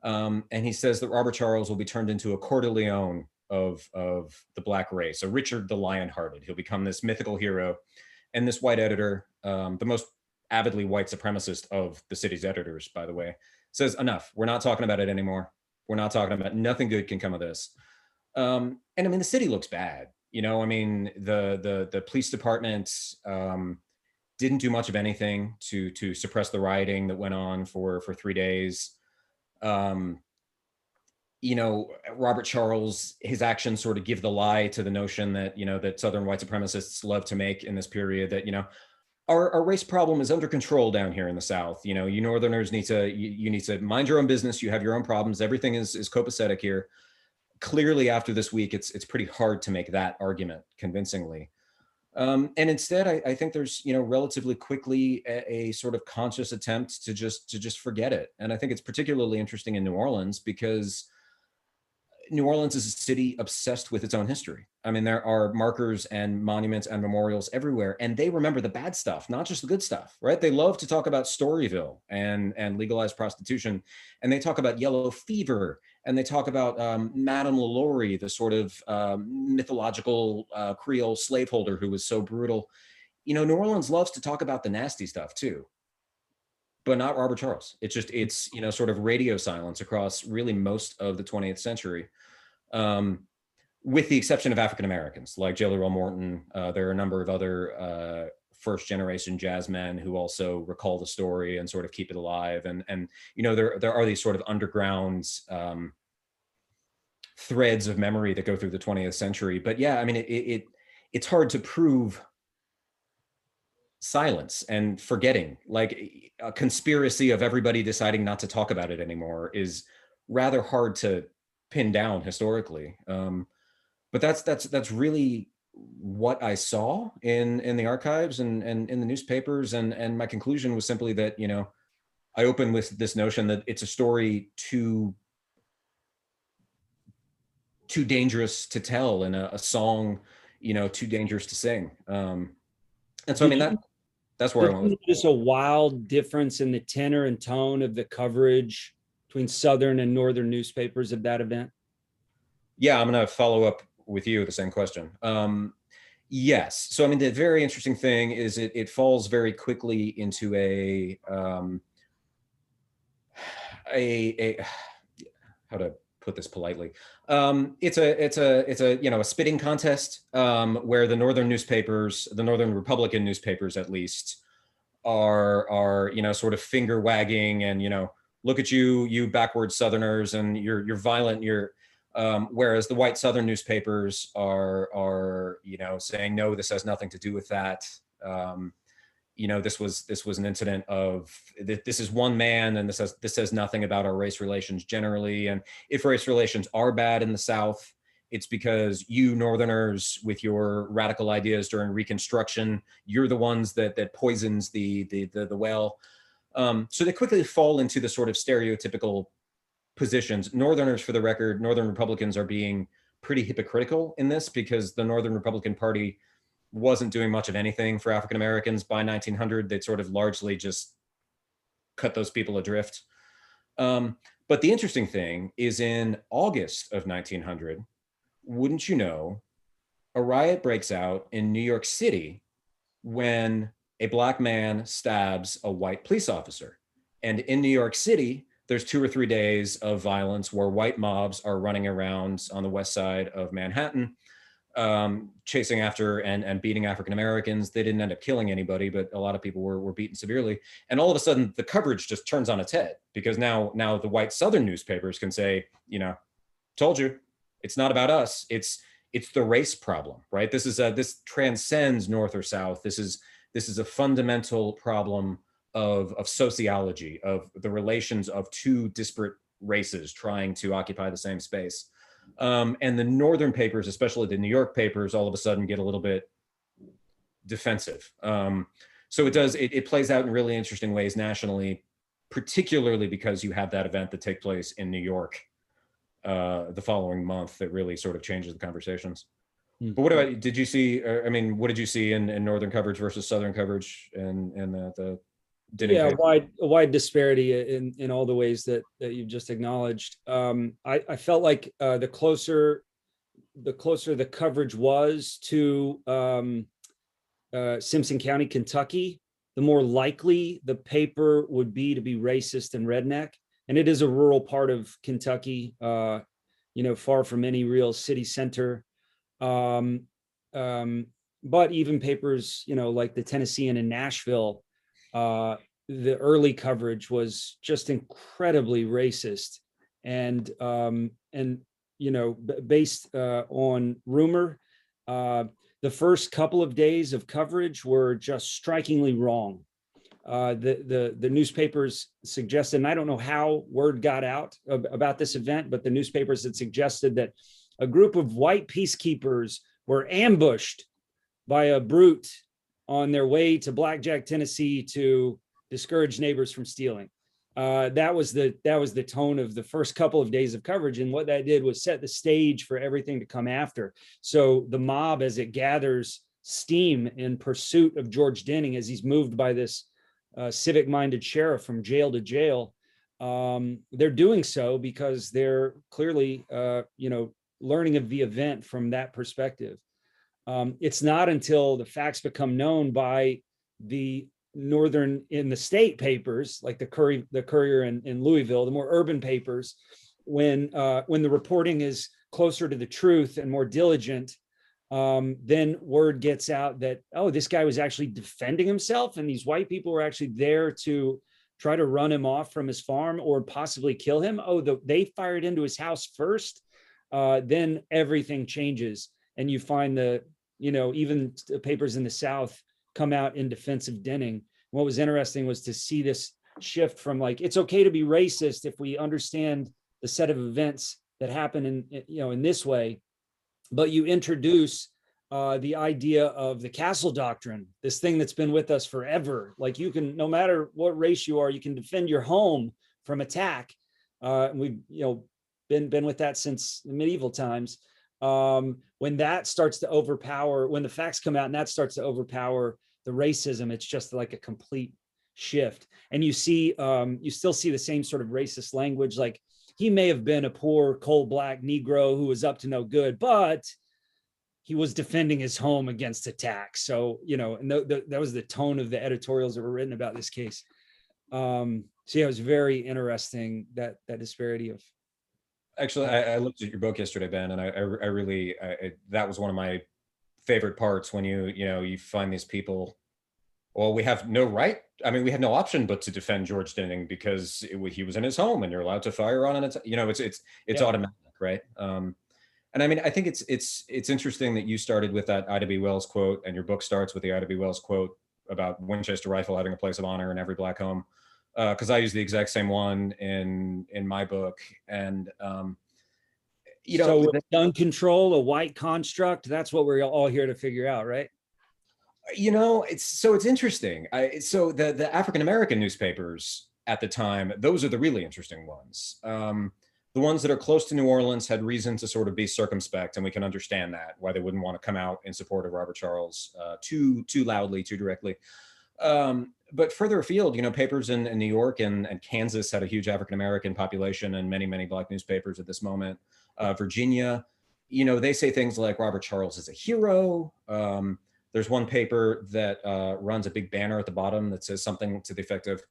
And he says that Robert Charles will be turned into a Coeur de Leon of the Black race, a Richard the Lionhearted. He'll become this mythical hero. And this white editor, the most avidly white supremacist of the city's editors, by the way, says, enough. We're not talking about it anymore. We're not talking about, nothing good can come of this. And I mean, the city looks bad. You know, I mean, the police department didn't do much of anything to suppress the rioting that went on for 3 days. You know, Robert Charles, his actions sort of give the lie to the notion that, you know, that Southern white supremacists love to make in this period, that, you know, our race problem is under control down here in the South. You know, you Northerners need to, you need to mind your own business. You have your own problems. Everything is copacetic here. Clearly, after this week, it's pretty hard to make that argument convincingly. And instead, I think there's, you know, relatively quickly a sort of conscious attempt to just forget it. And I think it's particularly interesting in New Orleans, because New Orleans is a city obsessed with its own history. I mean, there are markers and monuments and memorials everywhere, and they remember the bad stuff, not just the good stuff, right? They love to talk about Storyville and legalized prostitution, and they talk about yellow fever, and they talk about Madame LaLaurie, the sort of mythological Creole slaveholder who was so brutal. You know, New Orleans loves to talk about the nasty stuff too, but not Robert Charles. It's, you know, sort of radio silence across really most of the 20th century, with the exception of African Americans like Jelly Roll Morton. There are a number of other first generation jazz men who also recall the story and sort of keep it alive. And you know, there are these sort of underground threads of memory that go through the 20th century. But yeah, I mean, it's hard to prove silence and forgetting. Like, a conspiracy of everybody deciding not to talk about it anymore is rather hard to pin down historically. But that's really what I saw in the archives and in the newspapers. And my conclusion was simply that, you know, I opened with this notion that it's a story too dangerous to tell, and a song, you know, too dangerous to sing. And so, I mean, that's where I went with. Just a wild difference in the tenor and tone of the coverage between Southern and Northern newspapers of that event. Yeah, I'm going to follow up with you with the same question. Yes. So, I mean, the very interesting thing is it falls very quickly into a how to put this politely. It's a you know, a spitting contest where the Northern newspapers, the Northern Republican newspapers at least, are you know, sort of finger wagging and, you know, look at you backward Southerners, and you're violent, whereas the white Southern newspapers are you know, saying, no, this has nothing to do with that. You know, this was an incident of, this is one man, and this says nothing about our race relations generally. And if race relations are bad in the South, it's because you Northerners with your radical ideas during Reconstruction, you're the ones that poisons the well. So they quickly fall into the sort of stereotypical positions. Northerners, for the record, Northern Republicans are being pretty hypocritical in this, because the Northern Republican Party wasn't doing much of anything for African Americans by 1900. They'd sort of largely just cut those people adrift. But the interesting thing is, in August of 1900, wouldn't you know, a riot breaks out in New York City when a Black man stabs a white police officer. And in New York City, there's 2 or 3 days of violence where white mobs are running around on the west side of Manhattan, chasing after and beating African Americans. They didn't end up killing anybody, but a lot of people were beaten severely. And all of a sudden, the coverage just turns on its head, because now the white Southern newspapers can say, you know, told you, it's not about us. It's the race problem, right? This transcends North or South. This is a fundamental problem of sociology, of the relations of two disparate races trying to occupy the same space. And the Northern papers, especially the New York papers, all of a sudden get a little bit defensive. So it plays out in really interesting ways nationally, particularly because you have that event that takes place in New York the following month that really sort of changes the conversations. But what about, did you see, I mean, what did you see in northern coverage versus southern coverage and the Denning Yeah, paper? a wide disparity in all the ways that you've just acknowledged. I felt like the closer the coverage was to Simpson County, Kentucky, the more likely the paper would be to be racist and redneck. And it is a rural part of Kentucky, far from any real city center. Um, but even papers, like the Tennessean in Nashville, the early coverage was just incredibly racist and based on rumor. The first couple of days of coverage were just strikingly wrong. The newspapers suggested, and I don't know how word got out about this event, but the newspapers had suggested that a group of white peacekeepers were ambushed by a brute on their way to Blackjack, Tennessee, to discourage neighbors from stealing. That was the tone of the first couple of days of coverage, and what that did was set the stage for everything to come after. So the mob, as it gathers steam in pursuit of George Denning, as he's moved by this civic-minded sheriff from jail to jail, they're doing so because they're clearly, learning of the event from that perspective. It's not until the facts become known by the northern in the state papers, like the Courier in Louisville, the more urban papers, when the reporting is closer to the truth and more diligent, then word gets out that, oh, this guy was actually defending himself, and these white people were actually there to try to run him off from his farm or possibly kill him. Oh, they fired into his house first. Then everything changes, and you find even the papers in the South come out in defense of Denning. What was interesting was to see this shift from, like, it's okay to be racist if we understand the set of events that happen in this way, but you introduce the idea of the castle doctrine, this thing that's been with us forever. Like, you can, no matter what race you are, you can defend your home from attack. We've been with that since the medieval times. When that starts to overpower, when the facts come out and that starts to overpower the racism, it's just like a complete shift. And you still see the same sort of racist language. Like, he may have been a poor coal black Negro who was up to no good, but he was defending his home against attack. So, and that was the tone of the editorials that were written about this case. So yeah, it was very interesting, that disparity of. Actually, I looked at your book yesterday, Ben, and I really, that was one of my favorite parts, when you find these people. Well, we have no right. I mean, we had no option but to defend George Denning because he was in his home, and you're allowed to fire on it. It's automatic, right? And I mean, I think it's interesting that you started with that Ida B. Wells quote, and your book starts with the Ida B. Wells quote about Winchester rifle having a place of honor in every black home. Because I use the exact same one in my book, and so gun control, a white construct, that's what we're all here to figure out, right? It's interesting. So the African American newspapers at the time, those are the really interesting ones. The ones that are close to New Orleans had reason to sort of be circumspect, and we can understand that, why they wouldn't want to come out in support of Robert Charles too loudly, too directly. But further afield, papers in New York and Kansas had a huge African American population, and many, many black newspapers at this moment. Virginia, they say things like Robert Charles is a hero. There's one paper that runs a big banner at the bottom that says something to the effect of,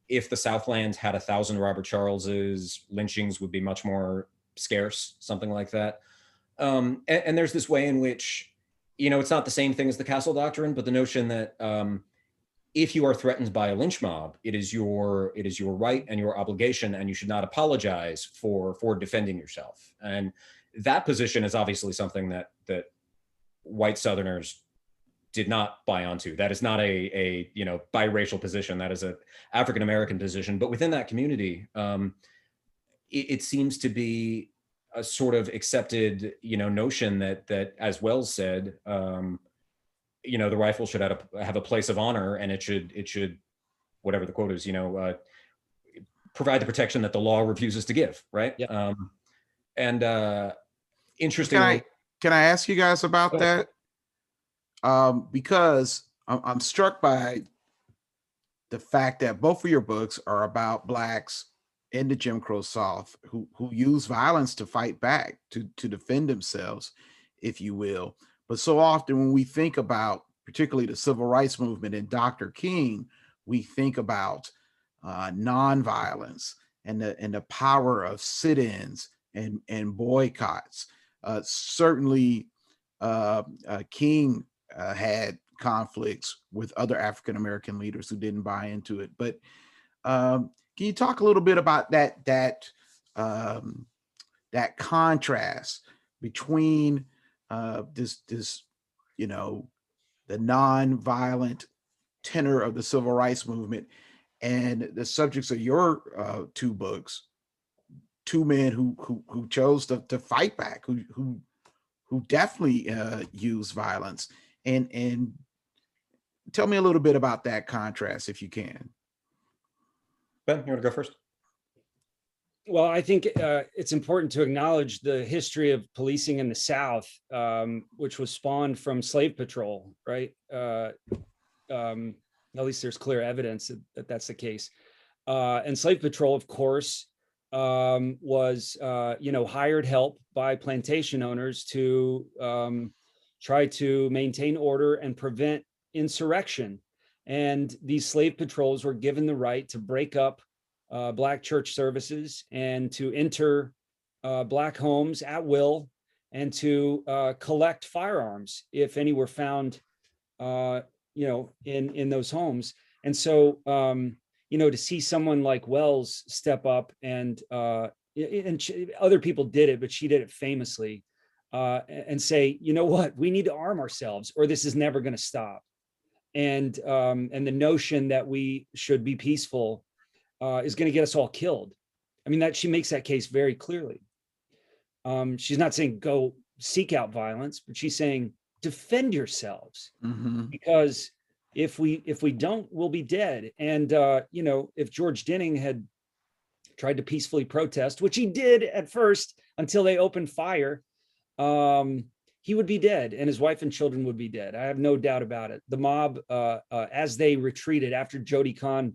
if the Southland had 1,000 Robert Charleses, lynchings would be much more scarce, something like that. And there's this way in which, it's not the same thing as the castle doctrine, but the notion that if you are threatened by a lynch mob, it is your right and your obligation, and you should not apologize for defending yourself. And that position is obviously something that white Southerners did not buy onto. That is not a biracial position. That is an African American position. But within that community, it seems to be a sort of accepted, notion that as Wells said, you know, the rifle should have a place of honor, and it should, whatever the quote is, you know, provide the protection that the law refuses to give, right? Yeah. Interestingly, Can I ask you guys about go ahead. that? Because I'm struck by the fact that both of your books are about Blacks in the Jim Crow South who use violence to fight back, to defend themselves, if you will. But so often when we think about particularly the civil rights movement and Dr. King, we think about nonviolence and the power of sit-ins and boycotts. Certainly, King had conflicts with other African American leaders who didn't buy into it. But can you talk a little bit about that contrast between this you know, the nonviolent tenor of the civil rights movement and the subjects of your two books, two men who chose to fight back, who definitely use violence, and tell me a little bit about that contrast if you can. Ben, you want to go first? Well, I think it's important to acknowledge the history of policing in the South, which was spawned from slave patrol, right? At least there's clear evidence that that's the case. And slave patrol, of course, was hired help by plantation owners to try to maintain order and prevent insurrection. And these slave patrols were given the right to break up Black church services and to enter Black homes at will, and to collect firearms if any were found, in those homes. And so, to see someone like Wells step up and other people did it, but she did it famously, and say, you know what, we need to arm ourselves or this is never going to stop. And the notion that we should be peaceful is going to get us all killed. I mean, that she makes that case very clearly. She's not saying go seek out violence, but she's saying defend yourselves, because if we don't, we'll be dead. And if George Denning had tried to peacefully protest, which he did at first until they opened fire, he would be dead and his wife and children would be dead. I have no doubt about it. The mob, as they retreated after Jody Kahn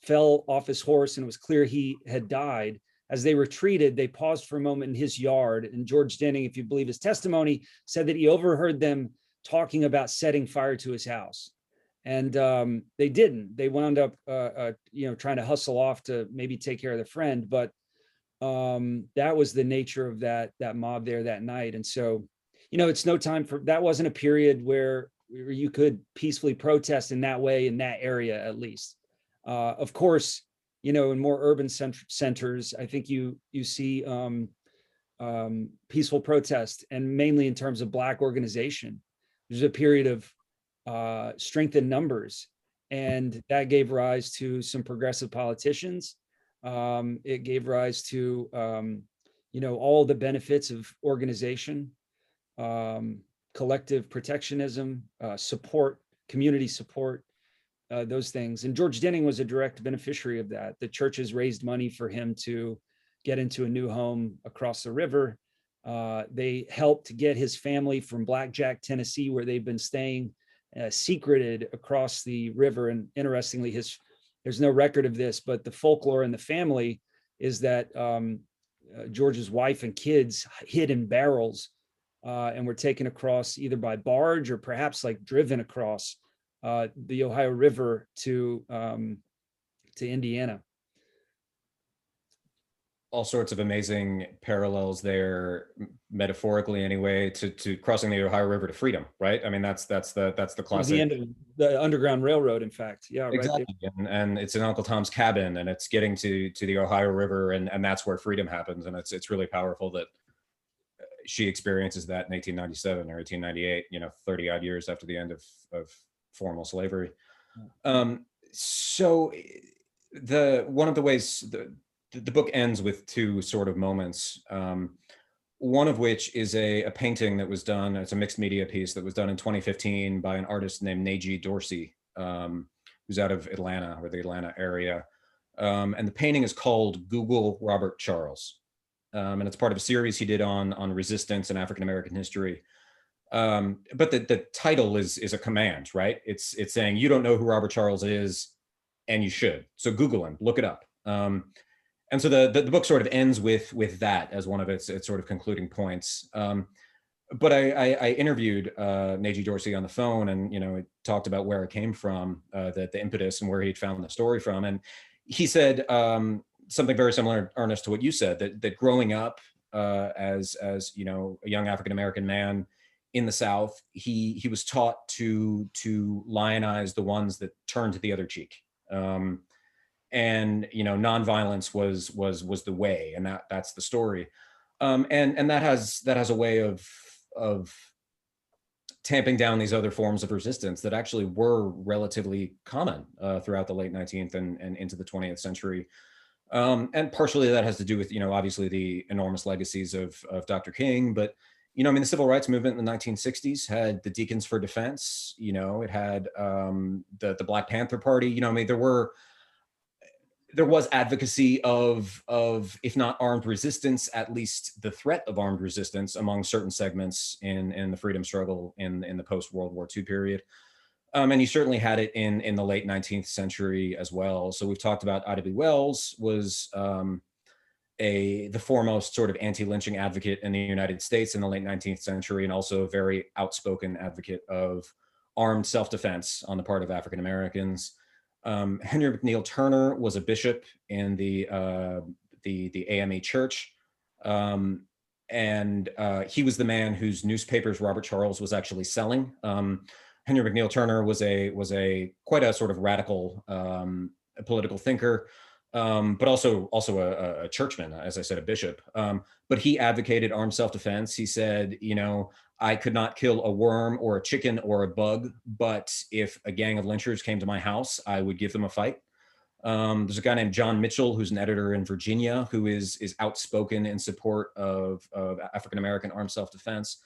fell off his horse and it was clear he had died, as they retreated, they paused for a moment in his yard. And George Denning, if you believe his testimony, said that he overheard them talking about setting fire to his house. And they didn't. They wound up, trying to hustle off to maybe take care of their friend. But that was the nature of that mob there that night. And so, it's no time for, that wasn't a period where you could peacefully protest in that way, in that area, at least. Of course, in more urban centers, I think you see peaceful protest, and mainly in terms of Black organization. There's a period of strength in numbers, and that gave rise to some progressive politicians. It gave rise to all the benefits of organization, collective protectionism, support, community support. Those things. And George Denning was a direct beneficiary of that. The churches raised money for him to get into a new home across the river. They helped get his family from Blackjack, Tennessee, where they've been staying, secreted across the river. And interestingly, there's no record of this, but the folklore in the family is that George's wife and kids hid in barrels and were taken across either by barge or perhaps like driven across the Ohio River to Indiana. All sorts of amazing parallels there, metaphorically anyway, to crossing the Ohio River to freedom, right? I mean, that's the classic. The end of the Underground Railroad, in fact. Yeah, exactly. Right. And it's in Uncle Tom's Cabin, and it's getting to the Ohio River, and that's where freedom happens. And it's really powerful that she experiences that in 1897 or 1898, 30 odd years after the end of formal slavery. So one of the ways the book ends with two sort of moments. one of which is a painting that was done. It's a mixed media piece that was done in 2015 by an artist named Najee Dorsey, who's out of Atlanta or the Atlanta area. And the painting is called Google Robert Charles. And it's part of a series he did on resistance and African-American history. But the title is a command, right? It's saying, you don't know who Robert Charles is, and you should. So Google him, look it up. And so the book sort of ends with that as one of its sort of concluding points. But I interviewed Najee Dorsey on the phone, and it talked about where it came from, the impetus, and where he'd found the story from. And he said something very similar, Ernest, to what you said, that growing up as a young African-American man in the South, he was taught to lionize the ones that turned to the other cheek. And nonviolence was the way, and that's the story. And that has a way of tamping down these other forms of resistance that actually were relatively common throughout the late 19th and into the 20th century. And partially that has to do with, obviously the enormous legacies of Dr. King, but, the civil rights movement in the 1960s had the Deacons for Defense, it had the Black Panther Party, there was advocacy of, if not armed resistance, at least the threat of armed resistance among certain segments in the freedom struggle in the post-World War II period. And you certainly had it in the late 19th century as well. So we've talked about Ida B. Wells was the foremost sort of anti-lynching advocate in the United States in the late 19th century, and also a very outspoken advocate of armed self-defense on the part of African Americans. Henry McNeill Turner was a bishop in the AME Church, and he was the man whose newspapers Robert Charles was actually selling. Henry McNeill Turner was quite a sort of radical political thinker, but also a churchman, as I said, a bishop. But he advocated armed self-defense. He said, I could not kill a worm or a chicken or a bug, but if a gang of lynchers came to my house, I would give them a fight. There's a guy named John Mitchell, who's an editor in Virginia, who is outspoken in support of African-American armed self-defense.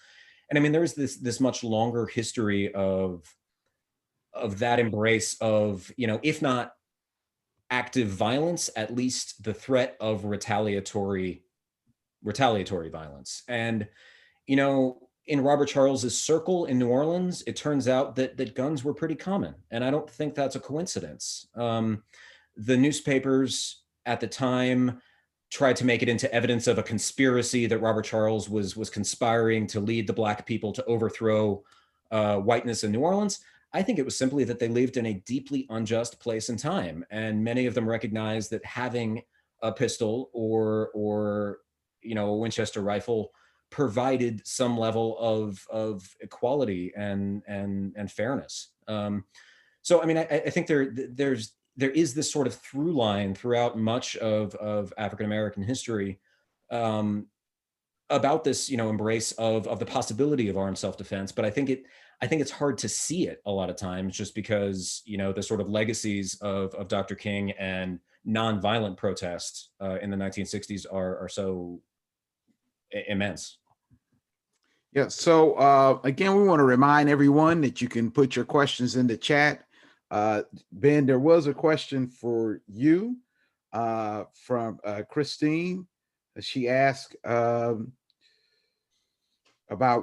And there is this much longer history of that embrace of, if not active violence, at least the threat of retaliatory violence. And, in Robert Charles's circle in New Orleans, it turns out that guns were pretty common. And I don't think that's a coincidence. The newspapers at the time tried to make it into evidence of a conspiracy that Robert Charles was conspiring to lead the Black people to overthrow whiteness in New Orleans. I think it was simply that they lived in a deeply unjust place and time. And many of them recognized that having a pistol or a Winchester rifle provided some level of equality and fairness. So, I think there is this sort of through line throughout much of African-American history about this, embrace of the possibility of armed self-defense. But I think it's hard to see it a lot of times, just because, the sort of legacies of Dr. King and nonviolent protest in the 1960s are so immense. Yeah. So again, we want to remind everyone that you can put your questions in the chat. Ben, there was a question for you from Christine. She asked about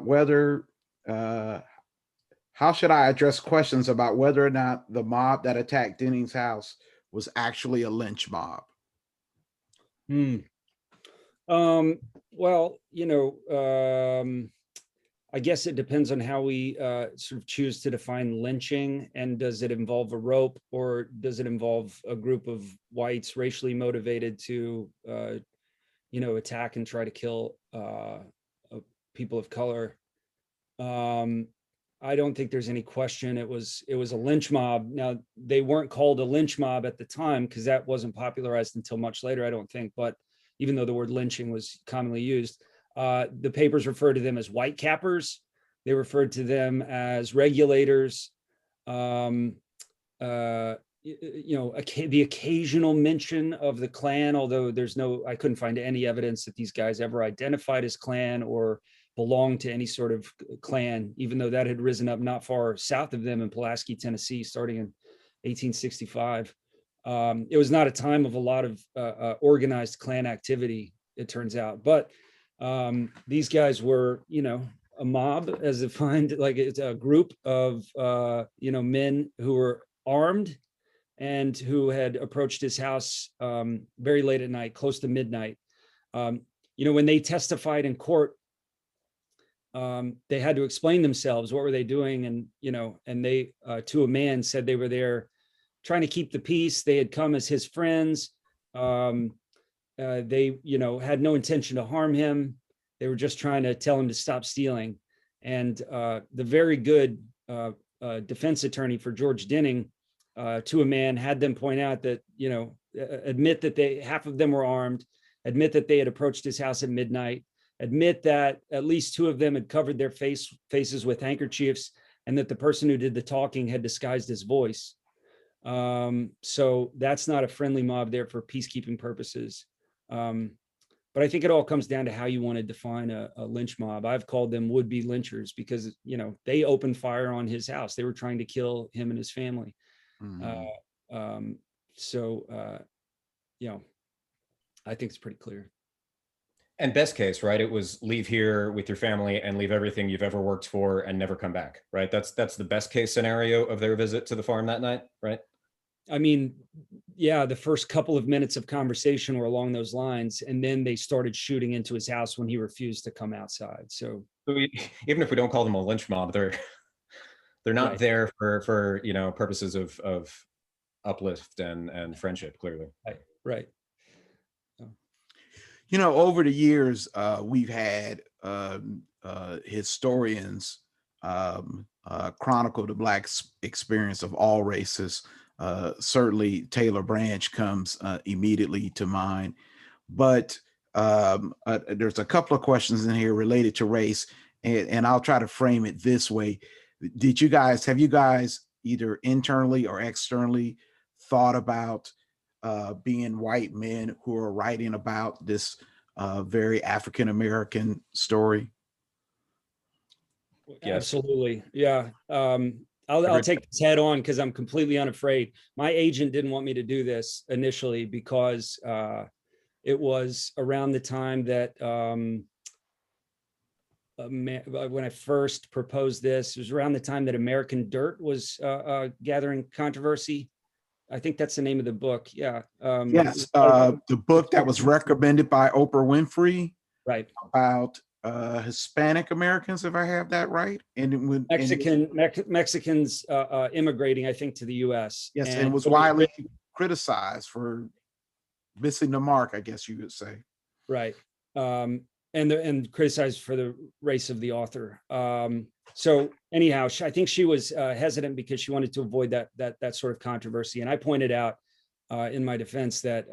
whether, how should I address questions about whether or not the mob that attacked Denning's house was actually a lynch mob? Well, I guess it depends on how we sort of choose to define lynching. And does it involve a rope, or does it involve a group of whites racially motivated to, attack and try to kill people of color? I don't think there's any question it was a lynch mob. Now, they weren't called a lynch mob at the time because that wasn't popularized until much later, I don't think. But even though the word lynching was commonly used, the papers referred to them as white cappers. They referred to them as regulators. the occasional mention of the Klan, although I couldn't find any evidence that these guys ever identified as Klan or belonged to any sort of Klan, even though that had risen up not far south of them in Pulaski, Tennessee, starting in 1865. It was not a time of a lot of organized Klan activity, it turns out. But these guys were, a mob, as defined, like it's a group of, men who were armed and who had approached his house very late at night, close to midnight. When they testified in court, they had to explain themselves. What were they doing? And they, to a man, said they were there trying to keep the peace. They had come as his friends. They, had no intention to harm him. They were just trying to tell him to stop stealing. And the very good defense attorney for George Denning, to a man, had them point out that, admit that half of them were armed, admit that they had approached his house at midnight, admit that at least two of them had covered their faces with handkerchiefs, and that the person who did the talking had disguised his voice. So that's not a friendly mob there for peacekeeping purposes. But I think it all comes down to how you want to define a lynch mob. I've called them would-be lynchers because, they opened fire on his house. They were trying to kill him and his family. Mm-hmm. I think it's pretty clear. And best case, right? It was leave here with your family and leave everything you've ever worked for and never come back, right? That's the best case scenario of their visit to the farm that night, right? I mean, yeah, the first couple of minutes of conversation were along those lines, and then they started shooting into his house when he refused to come outside. So even if we don't call them a lynch mob, they're not right there for purposes of uplift and friendship, clearly. Right. Over the years, we've had historians chronicle the Black experience of all races. Certainly Taylor Branch comes immediately to mind, but there's a couple of questions in here related to race, and I'll try to frame it this way. Have you guys either internally or externally thought about being white men who are writing about this very African-American story? Yes. Absolutely. Yeah. I'll take this head on because I'm completely unafraid. My agent didn't want me to do this initially because it was around the time that when I first proposed this, it was around the time that American Dirt was gathering controversy. I think that's the name of the book. Yeah. Yes. The book that was recommended by Oprah Winfrey. Right. About Hispanic Americans, if I have that right. And Mexicans immigrating, I think, to the US. Yes. And was widely criticized for missing the mark, I guess you would say. Right. And criticized for the race of the author. So anyhow, I think she was hesitant because she wanted to avoid that sort of controversy. And I pointed out in my defense that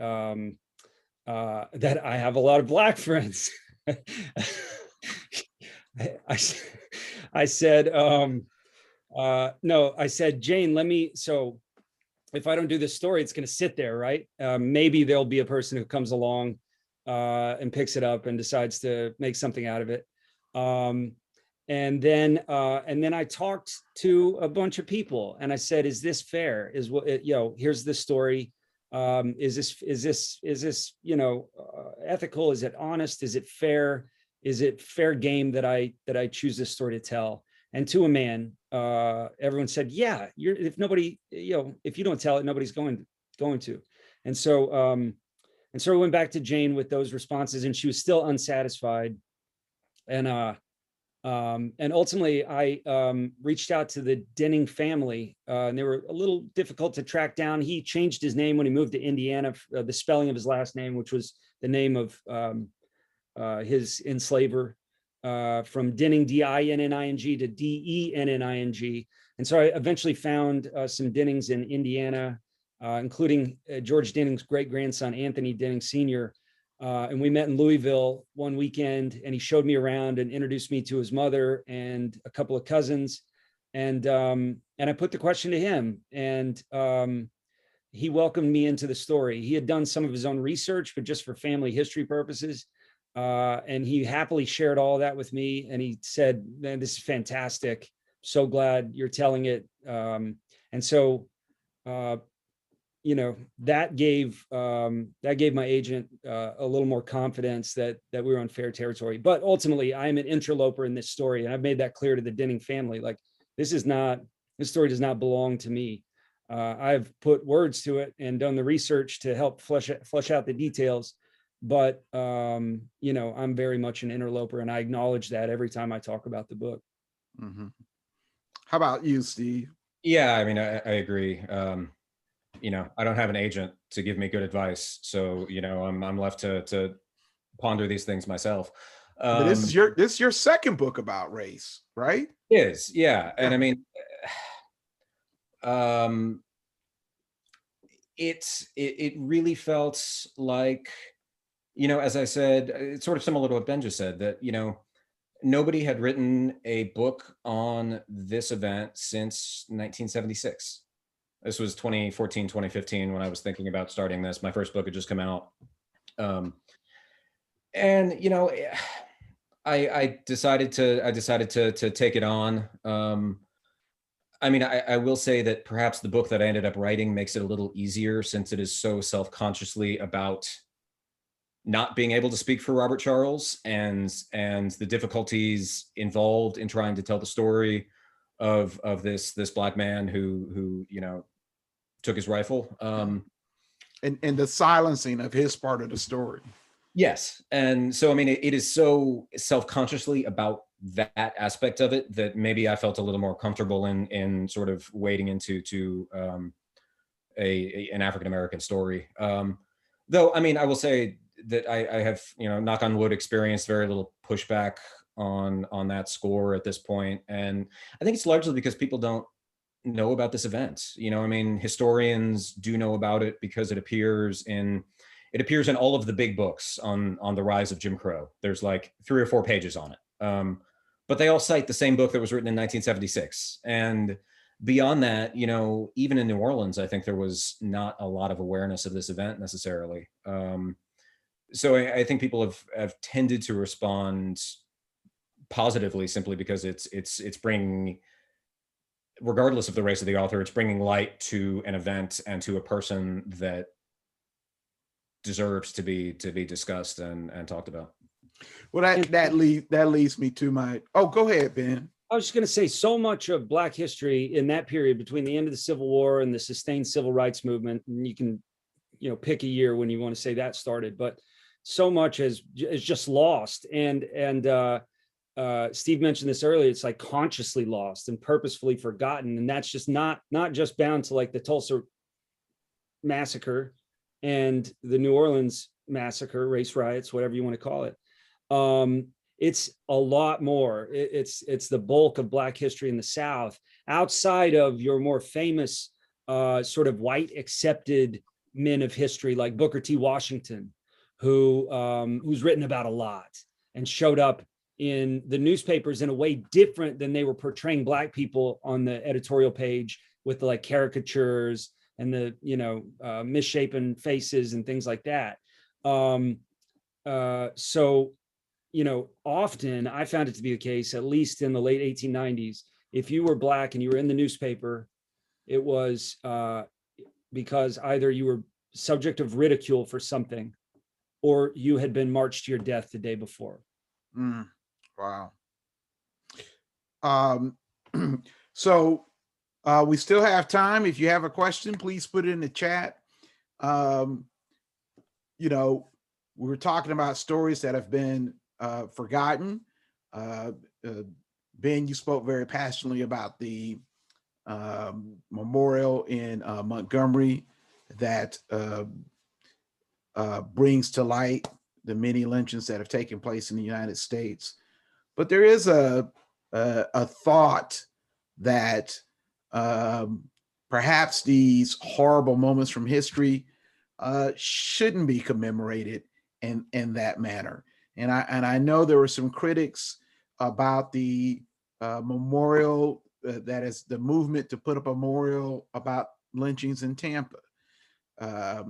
that I have a lot of Black friends. I said, no, I said, Jane, so if I don't do this story, it's going to sit there, right? Maybe there'll be a person who comes along and picks it up and decides to make something out of it. And then I talked to a bunch of people and I said, is this fair? Here's the story. Is this ethical? Is it honest? Is it fair? Is it fair game that I choose this story to tell? And to a man, everyone said, yeah, if you don't tell it, nobody's going to. And so we went back to Jane with those responses, and she was still unsatisfied. And ultimately, I reached out to the Denning family, and they were a little difficult to track down. He changed his name when he moved to Indiana, the spelling of his last name, which was the name of his enslaver, from Denning, D-I-N-N-I-N-G, to D-E-N-N-I-N-G. And so I eventually found some Dennings in Indiana, including George Denning's great-grandson, Anthony Denning Sr., and we met in Louisville one weekend, and he showed me around and introduced me to his mother and a couple of cousins. And I put the question to him. And he welcomed me into the story. He had done some of his own research, but just for family history purposes. And he happily shared all that with me. And he said, man, this is fantastic. So glad you're telling it. And so, that gave my agent a little more confidence that we were on fair territory. But ultimately, I am an interloper in this story, and I've made that clear to the Denning family. Like, this story does not belong to me. I've put words to it and done the research to help flesh out the details. But I'm very much an interloper, and I acknowledge that every time I talk about the book. Mm-hmm. How about you, Steve? Yeah, I mean, I agree. I don't have an agent to give me good advice, so I'm left to ponder these things myself. But this is your second book about race, right? Yeah, and I mean, it really felt like, as I said, it's sort of similar to what Ben just said, that nobody had written a book on this event since 1976. This was 2014, 2015 when I was thinking about starting this. My first book had just come out. I decided to take it on. I mean, I will say that perhaps the book that I ended up writing makes it a little easier, since it is so self-consciously about not being able to speak for Robert Charles and the difficulties involved in trying to tell the story of this Black man who took his rifle. And the silencing of his part of the story. Yes. And so, I mean, it is so self-consciously about that aspect of it that maybe I felt a little more comfortable in sort of wading into an African-American story. Though, I mean, I will say that I have, knock on wood, experienced very little pushback on that score at this point. And I think it's largely because people don't know about this event. I mean, historians do know about it because it appears in all of the big books on the rise of Jim Crow. There's like 3 or 4 pages on it. But they all cite the same book that was written in 1976. And beyond that, even in New Orleans, I think there was not a lot of awareness of this event necessarily. So I think people have tended to respond positively simply because it's bringing, regardless of the race of the author, it's bringing light to an event and to a person that deserves to be discussed and talked about. Well, that leads me to my. Oh, go ahead, Ben. I was just going to say, so much of Black history in that period between the end of the Civil War and the sustained civil rights movement, and you can, pick a year when you want to say that started, but so much is just lost. And Steve mentioned this earlier. It's like consciously lost and purposefully forgotten, and that's just not just bound to like the Tulsa massacre and the New Orleans massacre, race riots, whatever you want to call it. It's a lot more. It's the bulk of Black history in the South, outside of your more famous sort of white accepted men of history like Booker T. Washington, who's written about a lot and showed up in the newspapers in a way different than they were portraying Black people on the editorial page with the like caricatures and the misshapen faces and things like that. So often I found it to be the case, at least in the late 1890s, if you were Black and you were in the newspaper, it was because either you were subject of ridicule for something or you had been marched to your death the day before. Wow. So we still have time. If you have a question, please put it in the chat. We were talking about stories that have been forgotten. Ben, you spoke very passionately about the memorial in Montgomery that brings to light the many lynchings that have taken place in the United States. But there is a thought that perhaps these horrible moments from history shouldn't be commemorated in that manner. And I know there were some critics about the memorial, that is the movement to put up a memorial about lynchings in Tampa. a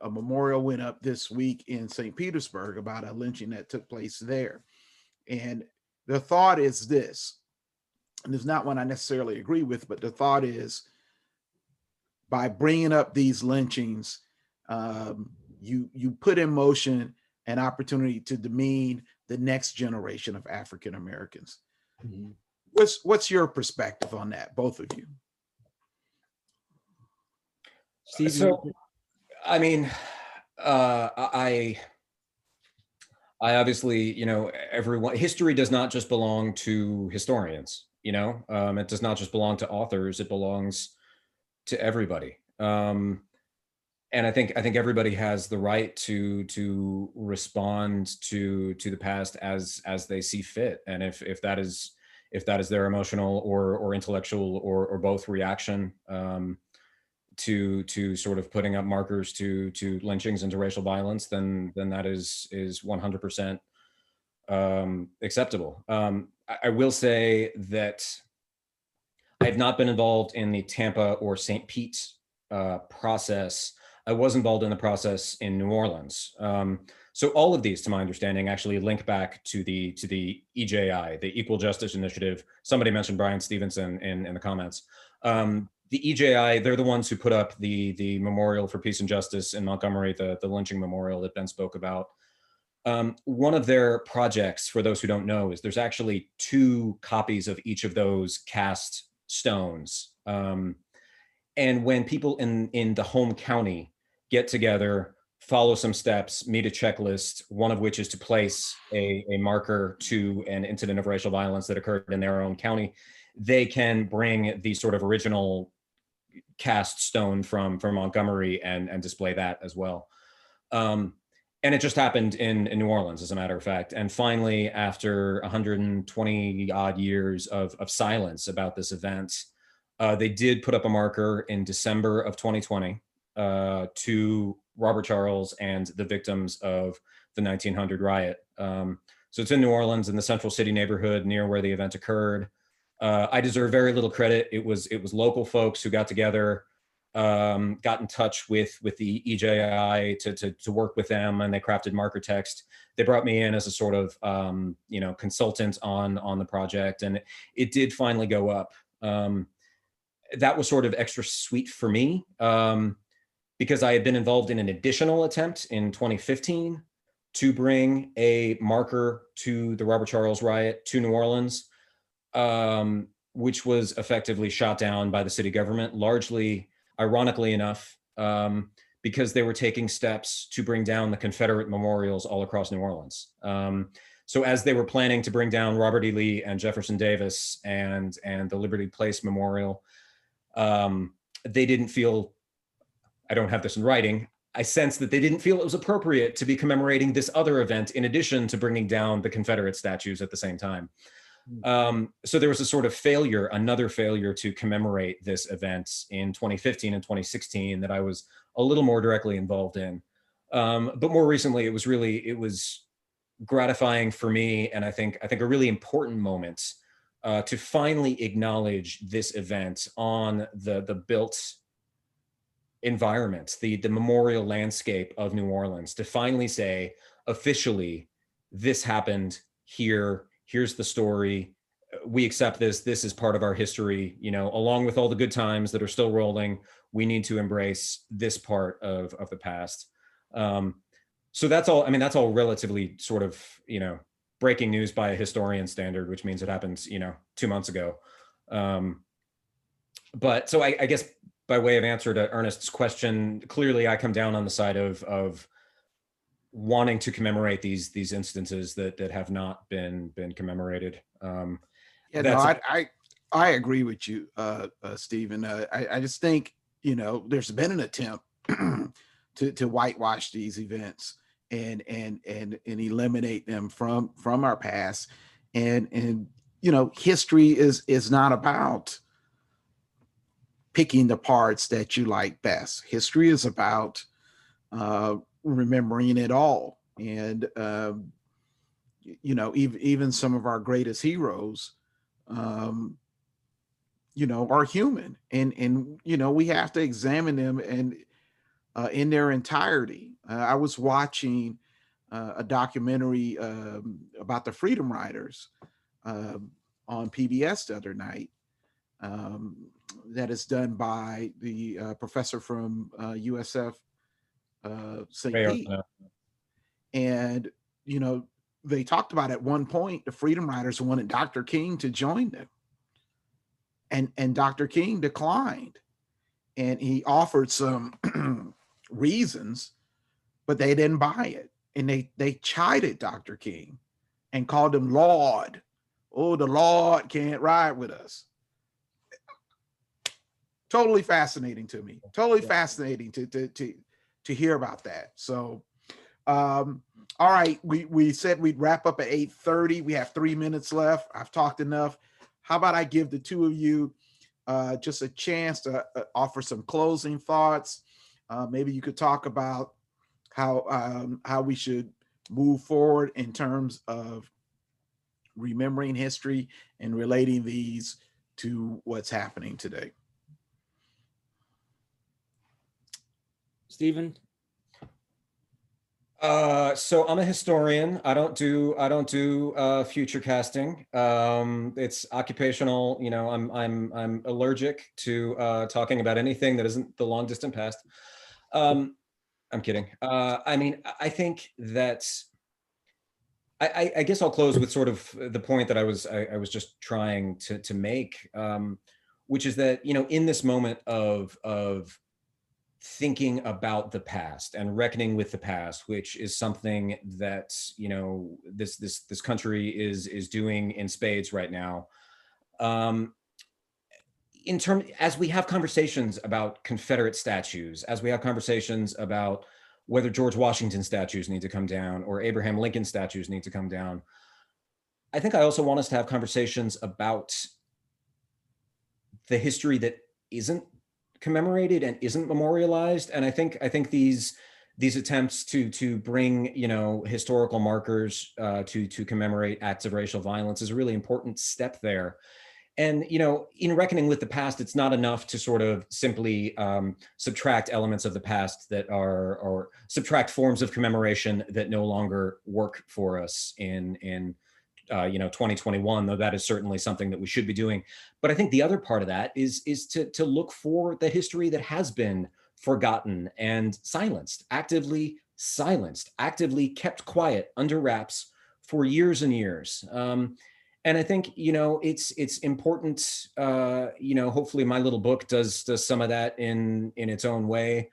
memorial went up this week in St. Petersburg about a lynching that took place there. And the thought is this, and it's not one I necessarily agree with, but the thought is, by bringing up these lynchings, you put in motion an opportunity to demean the next generation of African Americans. Mhm. What's your perspective on that, both of you? Steve, So, I mean, I obviously, everyone, history does not just belong to historians, it does not just belong to authors, it belongs to everybody. And I think everybody has the right to respond to the past as they see fit. And if that is their emotional or intellectual or both reaction, to sort of putting up markers to lynchings and to racial violence, then that is 100% acceptable. I will say that I have not been involved in the Tampa or St. Pete process. I was involved in the process in New Orleans. So all of these, to my understanding, actually link back to the EJI, the Equal Justice Initiative. Somebody mentioned Brian Stevenson in the comments. The EJI, they're the ones who put up the Memorial for Peace and Justice in Montgomery, the lynching memorial that Ben spoke about. One of their projects, for those who don't know, is there's actually 2 copies of each of those cast stones. And when people in the home county get together, follow some steps, meet a checklist, one of which is to place a marker to an incident of racial violence that occurred in their own county, they can bring the sort of original cast stone from Montgomery and display that as well. And it just happened in New Orleans, as a matter of fact. And finally, after 120 odd years of silence about this event, they did put up a marker in December of 2020 to Robert Charles and the victims of the 1900 riot. So it's in New Orleans, in the Central City neighborhood near where the event occurred. I deserve very little credit. It was local folks who got together, got in touch with the EJI to work with them, and they crafted marker text. They brought me in as a sort of consultant on the project, and it did finally go up. That was sort of extra sweet for me, because I had been involved in an additional attempt in 2015 to bring a marker to the Robert Charles riot to New Orleans, which was effectively shot down by the city government, largely, ironically enough, because they were taking steps to bring down the Confederate memorials all across New Orleans. So as they were planning to bring down Robert E. Lee and Jefferson Davis and the Liberty Place Memorial, they didn't feel, I don't have this in writing, I sensed that they didn't feel it was appropriate to be commemorating this other event in addition to bringing down the Confederate statues at the same time. So there was a sort of failure, another failure to commemorate this event in 2015 and 2016 that I was a little more directly involved in. But more recently, it was gratifying for me, and I think a really important moment to finally acknowledge this event on the built environment, the memorial landscape of New Orleans, to finally say officially, this happened here. Here's the story. We accept this. This is part of our history. Along with all the good times that are still rolling, we need to embrace this part of the past. So that's all. I mean, that's all relatively sort of, breaking news by a historian standard, which means it happened, 2 months ago. But so I guess by way of answer to Ernest's question, clearly I come down on the side of wanting to commemorate these instances that have not been commemorated. I agree with you, Stephen. I just think, there's been an attempt to whitewash these events and eliminate them from our past. And history is not about picking the parts that you like best. History is about remembering it all. And even some of our greatest heroes are human, and we have to examine them and in their entirety. I was watching a documentary about the Freedom Riders on PBS the other night, that is done by the professor from USF St. Pete. And, you know, they talked about at one point, the Freedom Riders wanted Dr. King to join them. And Dr. King declined. And he offered some reasons, but they didn't buy it. And they chided Dr. King and called him Lord. Oh, the Lord can't ride with us. Totally fascinating to me. Totally fascinating to hear about that. So, all right, we said we'd wrap up at 8:30. We have 3 minutes left. I've talked enough. How about I give the two of you just a chance to offer some closing thoughts? Maybe you could talk about how we should move forward in terms of remembering history and relating these to what's happening today. Stephen? So I'm a historian. I don't do future casting. It's occupational. You know, I'm allergic to talking about anything that isn't the long distant past. I'm kidding. I mean, I think that I guess I'll close with sort of the point that I was just trying to make, which is that, you know, in this moment of thinking about the past and reckoning with the past, which is something that, you know, this country is doing in spades right now. As we have conversations about Confederate statues, as we have conversations about whether George Washington statues need to come down or Abraham Lincoln statues need to come down, I think I also want us to have conversations about the history that isn't commemorated and isn't memorialized. And I think these attempts to bring, you know, historical markers to commemorate acts of racial violence is a really important step there. And, you know, in reckoning with the past, it's not enough to sort of simply subtract elements of the past that are, or subtract forms of commemoration that no longer work for us in 2021, though that is certainly something that we should be doing. But I think the other part of that is to look for the history that has been forgotten and actively silenced, actively kept quiet under wraps for years and years. And I think, you know, it's important, hopefully my little book does some of that in its own way.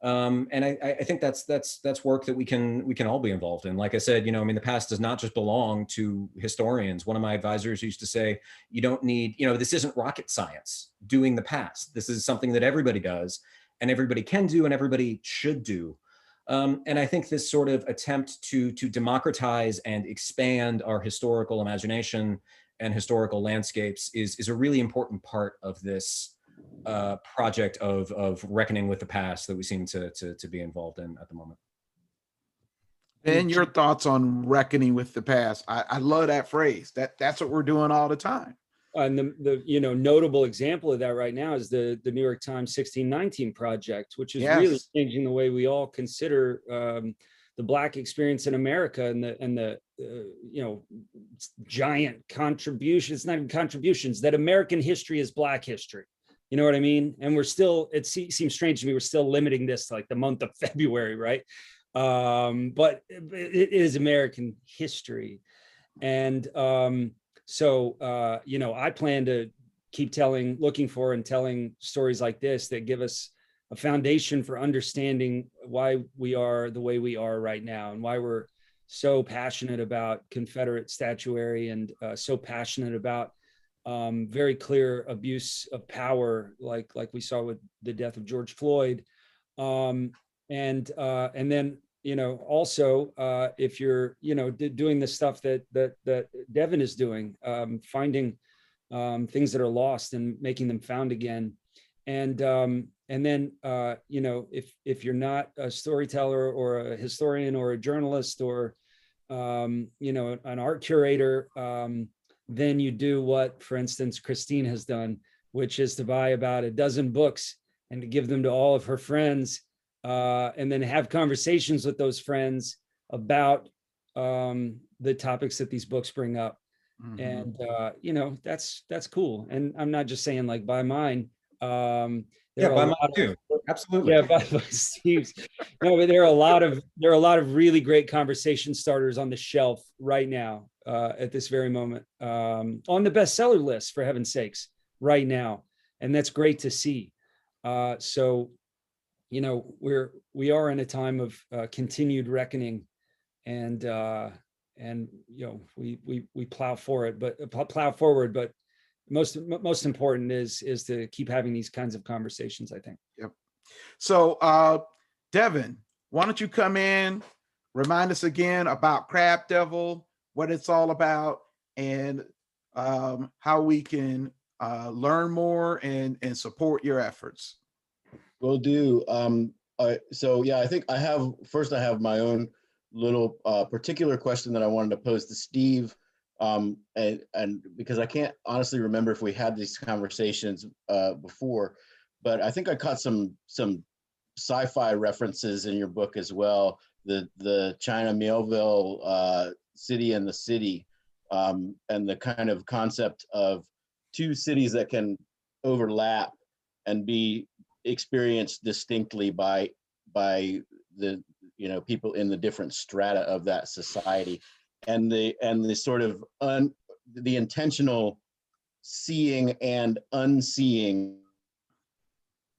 And I think that's work that we can all be involved in. Like I said, you know, I mean, the past does not just belong to historians. One of my advisors used to say, you don't need, you know, this isn't rocket science doing the past. This is something that everybody does and everybody can do and everybody should do. And I think this sort of attempt to democratize and expand our historical imagination and historical landscapes is a really important part of this project of reckoning with the past that we seem to be involved in at the moment. And your thoughts on reckoning with the past? I love that phrase. That's what we're doing all the time. And the notable example of that right now is the New York Times 1619 project, which is really changing the way we all consider the Black experience in America and the giant contributions, not even contributions, that American history is Black history. You know what I mean? And we're still, it seems strange to me, we're still limiting this to like the month of February, right? But it is American history. And I plan to keep looking for and telling stories like this that give us a foundation for understanding why we are the way we are right now and why we're so passionate about Confederate statuary and so passionate about very clear abuse of power, like we saw with the death of George Floyd. And then, you know, also, if you're, you know, doing the stuff that Devin is doing, finding things that are lost and making them found again. And then, if you're not a storyteller or a historian or a journalist or, an art curator, then you do what, for instance, Christine has done, which is to buy about a dozen books and to give them to all of her friends and then have conversations with those friends about the topics that these books bring up. And that's cool. And I'm not just saying like buy mine. Yeah, by mine too. Absolutely. Yeah, by Steve's. No, but there are a lot of really great conversation starters on the shelf right now, at this very moment, on the bestseller list, for heaven's sakes, right now. And that's great to see. So, we are in a time of continued reckoning, and we plow forward, but most important is to keep having these kinds of conversations, I think. Yep. So Devin, why don't you come in, remind us again about Crab Devil, what it's all about, and how we can learn more and support your efforts. Will do. So yeah, I think I have my own little particular question that I wanted to pose to Steve, and because I can't honestly remember if we had these conversations before, but I think I caught some sci-fi references in your book as well. The China Millville City and the City, and the kind of concept of two cities that can overlap and be experienced distinctly by the people in the different strata of that society, and the sort of the intentional seeing and unseeing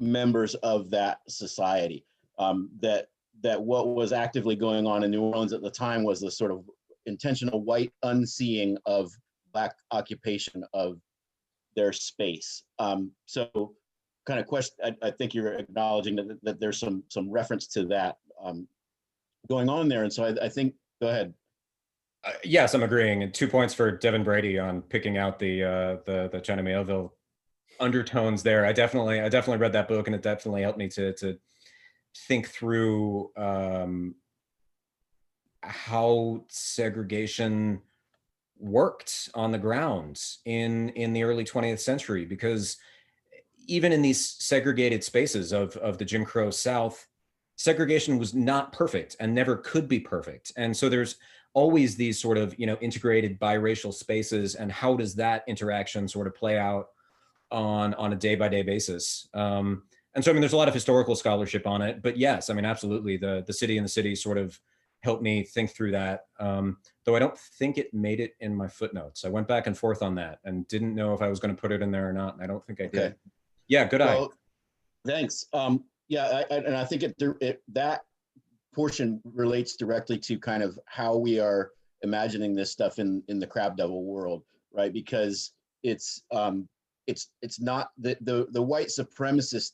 members of that society, that what was actively going on in New Orleans at the time was the sort of intentional white unseeing of Black occupation of their space. So kind of question, I think you're acknowledging that there's some reference to that going on there. And so I think, go ahead. Yes, I'm agreeing. And 2 points for Devin Brady on picking out the China Millville undertones there. I definitely read that book, and it definitely helped me to think through how segregation worked on the ground in the early 20th century, because even in these segregated spaces of the Jim Crow South, segregation was not perfect and never could be perfect. And so there's always these sort of, integrated biracial spaces, and how does that interaction sort of play out on a day-by-day basis? And so, there's a lot of historical scholarship on it, but yes, absolutely, the City and the City sort of helped me think through that. Though I don't think it made it in my footnotes. I went back and forth on that and didn't know if I was going to put it in there or not. And I don't think I did. Yeah, good eye. Well, thanks. Yeah, and I think that portion relates directly to kind of how we are imagining this stuff in the Crab Devil world, right? Because it's not the white supremacist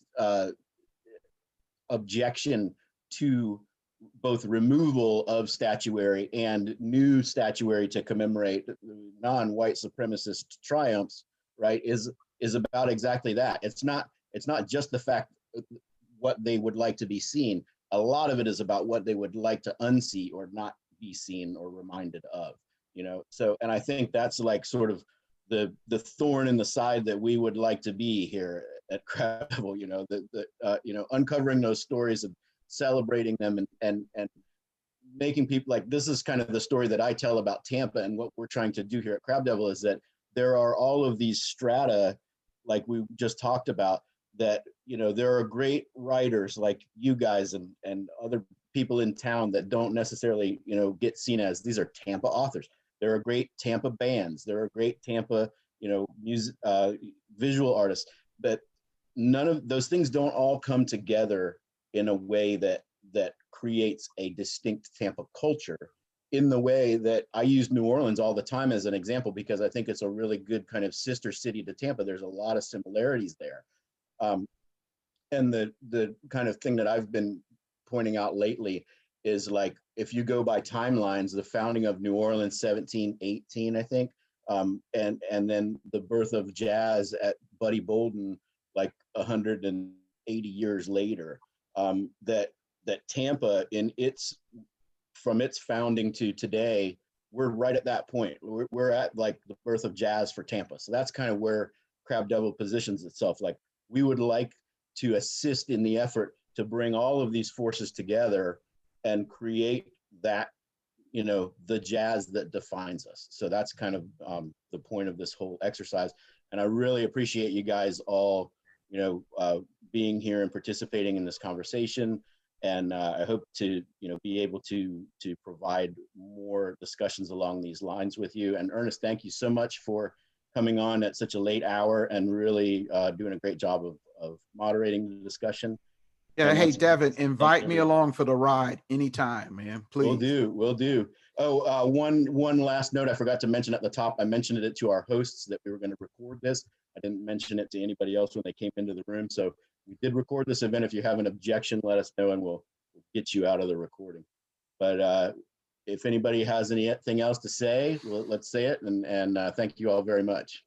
objection to both removal of statuary and new statuary to commemorate non-white supremacist triumphs, right, is about exactly that. It's not just the fact what they would like to be seen. A lot of it is about what they would like to unsee or not be seen or reminded of, So, and I think that's like sort of the thorn in the side that we would like to be here at Crab Devil, uncovering those stories and celebrating them and making people, like, this is kind of the story that I tell about Tampa, and what we're trying to do here at Crab Devil is that there are all of these strata, like we just talked about, that, there are great writers like you guys and other people in town that don't necessarily, get seen as, these are Tampa authors. There are great Tampa bands. There are great Tampa, music, visual artists, but none of those things don't all come together in a way that creates a distinct Tampa culture, in the way that I use New Orleans all the time as an example, because I think it's a really good kind of sister city to Tampa. There's a lot of similarities there. And the kind of thing that I've been pointing out lately is, like, if you go by timelines, the founding of New Orleans, 1718, I think, and then the birth of jazz at Buddy Bolden, like 180 years later, that Tampa, from its founding to today, we're right at that point. We're at like the birth of jazz for Tampa. So that's kind of where Crab Devil positions itself. Like, we would like to assist in the effort to bring all of these forces together and create that, the jazz that defines us. So that's kind of the point of this whole exercise. And I really appreciate you guys all, being here and participating in this conversation. And I hope to, be able to provide more discussions along these lines with you. And Ernest, thank you so much for coming on at such a late hour and really doing a great job of moderating the discussion. Yeah, And hey, once again, Devin, invite me along for the ride anytime, man, please. Will do. Oh, one last note I forgot to mention at the top. I mentioned it to our hosts that we were going to record this. I didn't mention it to anybody else when they came into the room. So we did record this event. If you have an objection, let us know and we'll get you out of the recording. But if anybody has anything else to say, let's say it. And thank you all very much.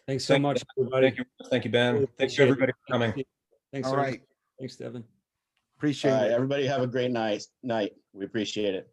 Thanks so much, everybody. Thank you, Ben. Thank you, everybody, for coming. Thanks. All right. Thanks, Devin. Appreciate All right, it. everybody have a great night. We appreciate it.